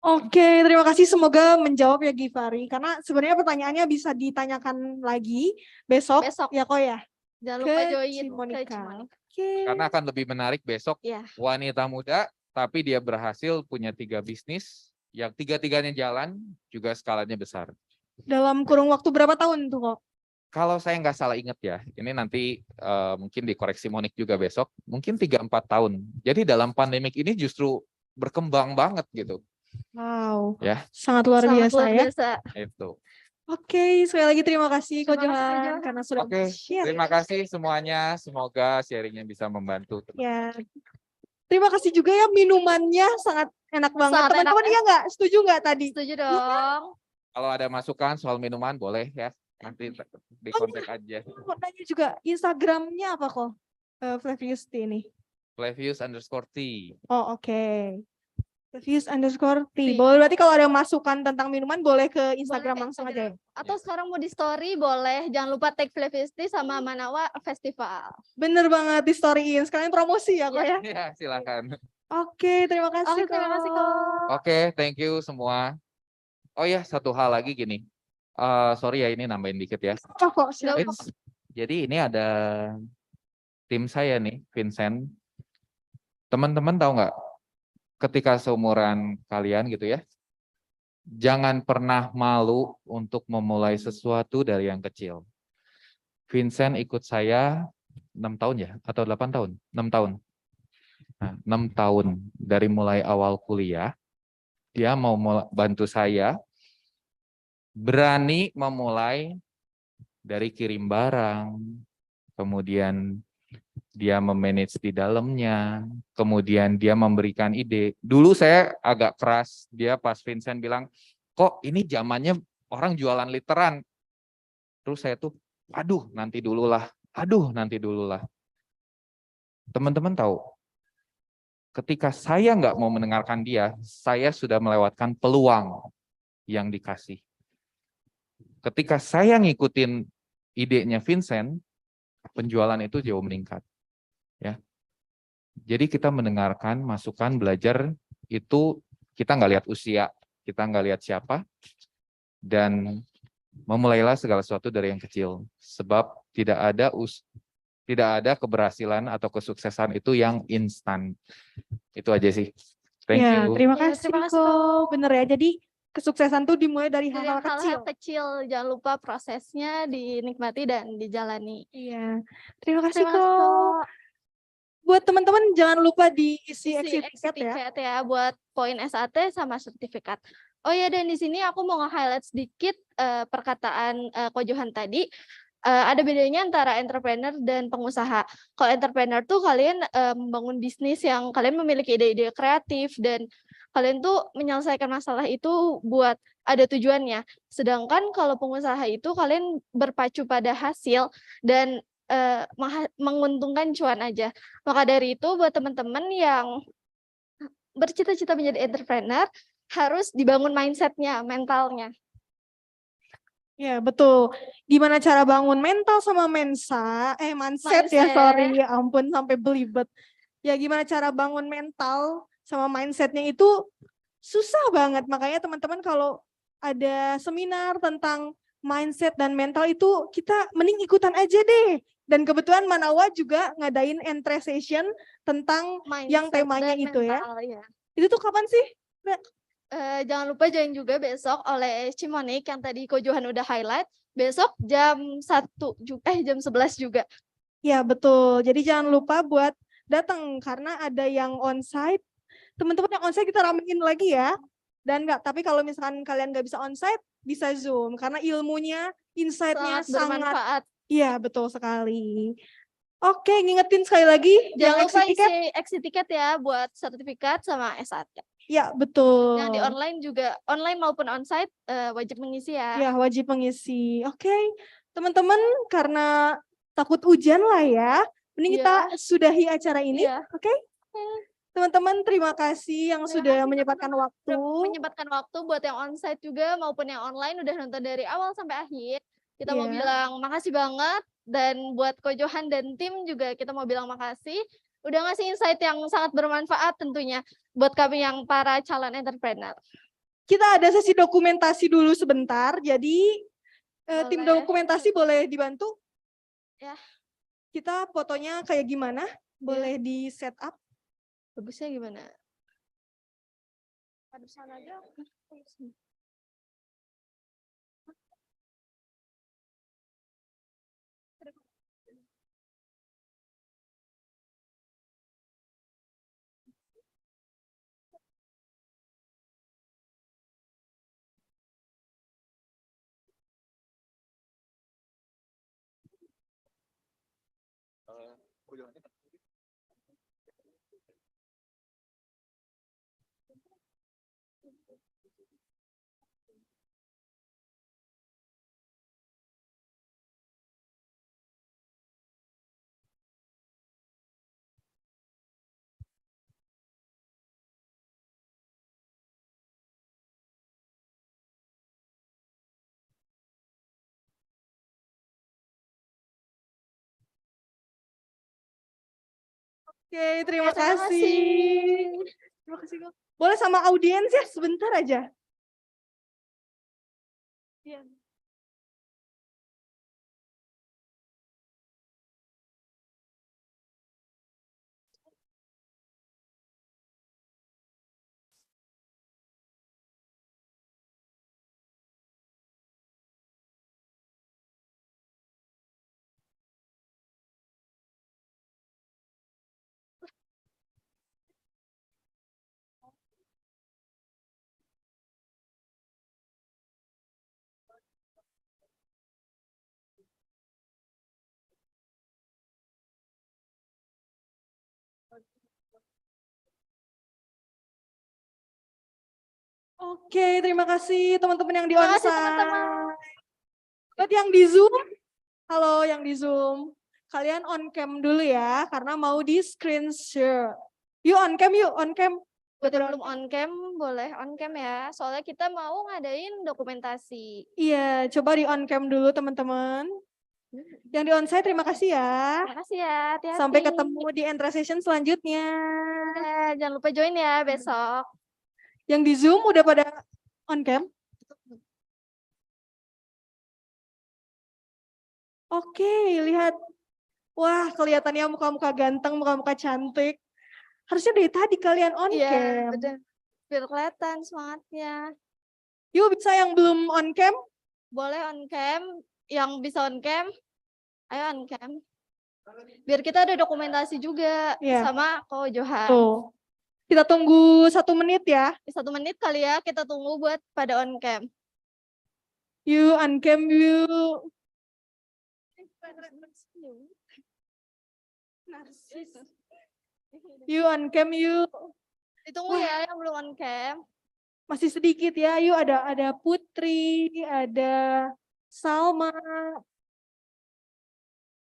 Oke, terima kasih. Semoga menjawab ya Givari. Karena sebenarnya pertanyaannya bisa ditanyakan lagi besok, Besok. ya kok ya. Jangan lupa Ke join Cimonica. ke Cimonica. Oke. Karena akan lebih menarik besok, Iya. wanita muda, tapi dia berhasil punya 3 bisnis, yang 3-tiganya jalan, juga skalanya besar. Dalam kurung waktu berapa tahun tuh kok? Kalau saya nggak salah ingat ya, ini nanti mungkin dikoreksi Monik juga besok, mungkin 3-4 tahun. Jadi dalam pandemik ini justru berkembang banget gitu. Wow, Ya, sangat luar Sangat biasa luar ya. biasa. itu. Oke, sekali lagi terima kasih Ko Terima kasih, Ko Johan Johan. karena sudah Oke, share. terima kasih semuanya. Semoga sharingnya bisa membantu. Ya. Terima kasih juga ya, minumannya sangat enak banget. Sangat enak, Teman-teman iya nggak? Setuju nggak tadi? Setuju dong. Kalau ada masukan soal minuman boleh ya. Nanti di kontak aja. Mau nanya juga Instagramnya apa kok? Flavius T ini. Flavius_T. Oh oke. Flavius_T. T. Boleh, berarti kalau ada masukan tentang minuman boleh ke Instagram Boleh langsung aja ya? Atau sekarang mau di story boleh. Jangan lupa tag Flavius T sama Manawa Festival. Bener banget, di storyin. Sekalian promosi ya kok ya? Ya, silakan. Oke, terima kasih Oke, terima kasih Ko. kok. Oke, thank you semua. Oh ya, satu hal lagi gini. Sorry ya, ini nambahin dikit ya. Oh, silakan. Jadi ini ada tim saya nih, Vincent. Teman-teman tahu nggak? Ketika seumuran kalian gitu ya, jangan pernah malu untuk memulai sesuatu dari yang kecil. Vincent ikut saya 6 tahun ya, atau 8 tahun? 6 tahun. Nah, 6 tahun dari mulai awal kuliah, dia mau bantu saya berani memulai dari kirim barang, kemudian dia memanage di dalamnya, kemudian dia memberikan ide. Dulu saya agak keras, dia pas Vincent bilang, kok ini zamannya orang jualan literan. Terus saya tuh, aduh nanti dululah. Teman-teman tahu, ketika saya nggak mau mendengarkan dia, saya sudah melewatkan peluang yang dikasih. Ketika saya ngikutin idenya Vincent, penjualan itu jauh meningkat. Ya, jadi kita mendengarkan, masukan, belajar itu kita nggak lihat usia, kita nggak lihat siapa, dan memulailah segala sesuatu dari yang kecil. Sebab tidak ada keberhasilan atau kesuksesan itu yang instan. Itu aja sih. Thank Ya, you. terima Ya, kasih terima kasih, Ko. Ko. Bener ya, jadi kesuksesan tuh dimulai dari Dari hal-hal kecil. hal-hal kecil, jangan lupa prosesnya dinikmati dan dijalani. Iya, terima kasih Terima kasih, Ko. Kak. Buat teman-teman jangan lupa diisi Isi exit ticket ya. tiket ya buat poin SAT sama sertifikat. Oh ya, dan di sini aku mau nge-highlight sedikit perkataan Ko Johan tadi. Ada bedanya antara entrepreneur dan pengusaha. Kalau entrepreneur tuh kalian membangun bisnis yang kalian memiliki ide-ide kreatif dan kalian tuh menyelesaikan masalah itu buat ada tujuannya. Sedangkan kalau pengusaha itu kalian berpacu pada hasil dan menguntungkan cuan aja. Maka dari itu buat teman-teman yang bercita-cita menjadi entrepreneur harus dibangun mindset-nya, mentalnya. Ya, betul. Gimana cara bangun mental sama mindset ya, Mindset. sorry. Ya ampun, sampai belibet. Ya, gimana cara bangun mental sama mindsetnya itu susah banget. Makanya teman-teman kalau ada seminar tentang mindset dan mental itu kita mending ikutan aja deh. Dan kebetulan Manawa juga ngadain entry session tentang yang Mindset temanya dan itu mental, ya. Itu tuh kapan sih? Jangan lupa join juga besok oleh Cimonik yang tadi Ko Johan udah highlight. Besok jam 11 juga. Ya, betul. Jadi jangan lupa buat datang karena ada yang onsite. Teman-teman yang onsite kita ramein lagi ya. Dan tapi kalau misalkan kalian nggak bisa onsite, bisa Zoom karena ilmunya, insight-nya Sangat bermanfaat. Iya, betul sekali. Oke, ngingetin sekali lagi Jangan lupa exit ticket. isi exit ticket ya buat sertifikat sama SAT. Ya, betul. Yang di online juga, online maupun onsite wajib mengisi ya. Ya, wajib mengisi. Oke, teman-teman karena takut hujan lah ya, mending kita sudahi acara ini. Iya. Oke? Teman-teman terima kasih yang sudah menyempatkan waktu. Menyempatkan waktu buat yang onsite juga maupun yang online udah nonton dari awal sampai akhir. Kita mau Iya. bilang makasih banget, dan buat Ko Johan dan tim juga kita mau bilang makasih. Udah ngasih insight yang sangat bermanfaat tentunya buat kami yang para calon entrepreneur. Kita ada sesi dokumentasi dulu sebentar, jadi tim Boleh. dokumentasi boleh dibantu? Ya. Kita fotonya kayak gimana? Boleh di set up? Bagusnya gimana? Ada sana aja. Oke, terima terima kasih. kasih. Terima kasih, Kak. Boleh sama audiens ya, sebentar aja. Iya. Oke, terima kasih teman-teman yang di Terima kasih, onsite. teman-teman. Buat yang di Zoom, halo yang di Zoom. Kalian on cam dulu ya, karena mau di screen share. Yuk on cam, yuk on cam. Buat yang belum on cam, boleh on cam ya. Soalnya kita mau ngadain dokumentasi. Iya, coba di on cam dulu teman-teman. Yang di onsite terima kasih ya. Terima kasih ya, hati-hati. Sampai ketemu di entry session selanjutnya. Ya, jangan lupa join ya besok. Yang di Zoom udah pada on cam? Oke, lihat. Wah, kelihatannya muka-muka ganteng, muka-muka cantik. Harusnya dari tadi kalian on Iya, cam. betul. Biar kelihatan semangatnya. Yuk, bisa yang belum on cam? Boleh on cam, yang bisa on cam, ayo on cam. Biar kita ada dokumentasi juga Iya. sama Ko Johan. Tuh. Kita tunggu 1 menit ya. 1 menit kali ya, kita tunggu buat pada on cam. Yuk, on cam yuk. Yuk, on cam yuk. Ditunggu ya yang belum on cam. Masih sedikit ya. Yuk, ada Putri, ada Salma,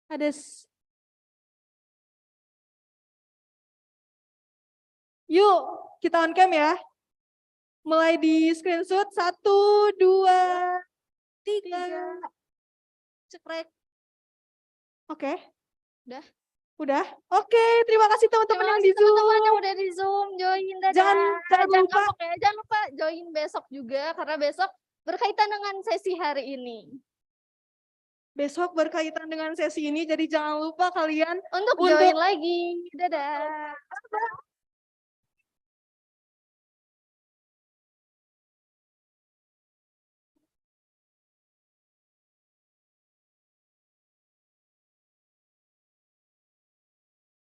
ada Yuk, kita on cam ya. Mulai di screenshot 1, 2, 3. Cekrek. Oke. Udah. Udah. Oke, terima kasih teman-teman yang di Zoom. Teman-teman yang udah di Zoom, join dadah. Jangan lupa. ngambek ya. Jangan lupa join besok juga karena besok berkaitan dengan sesi hari ini. Besok berkaitan dengan sesi ini, jadi jangan lupa kalian Untuk join lagi. Dadah.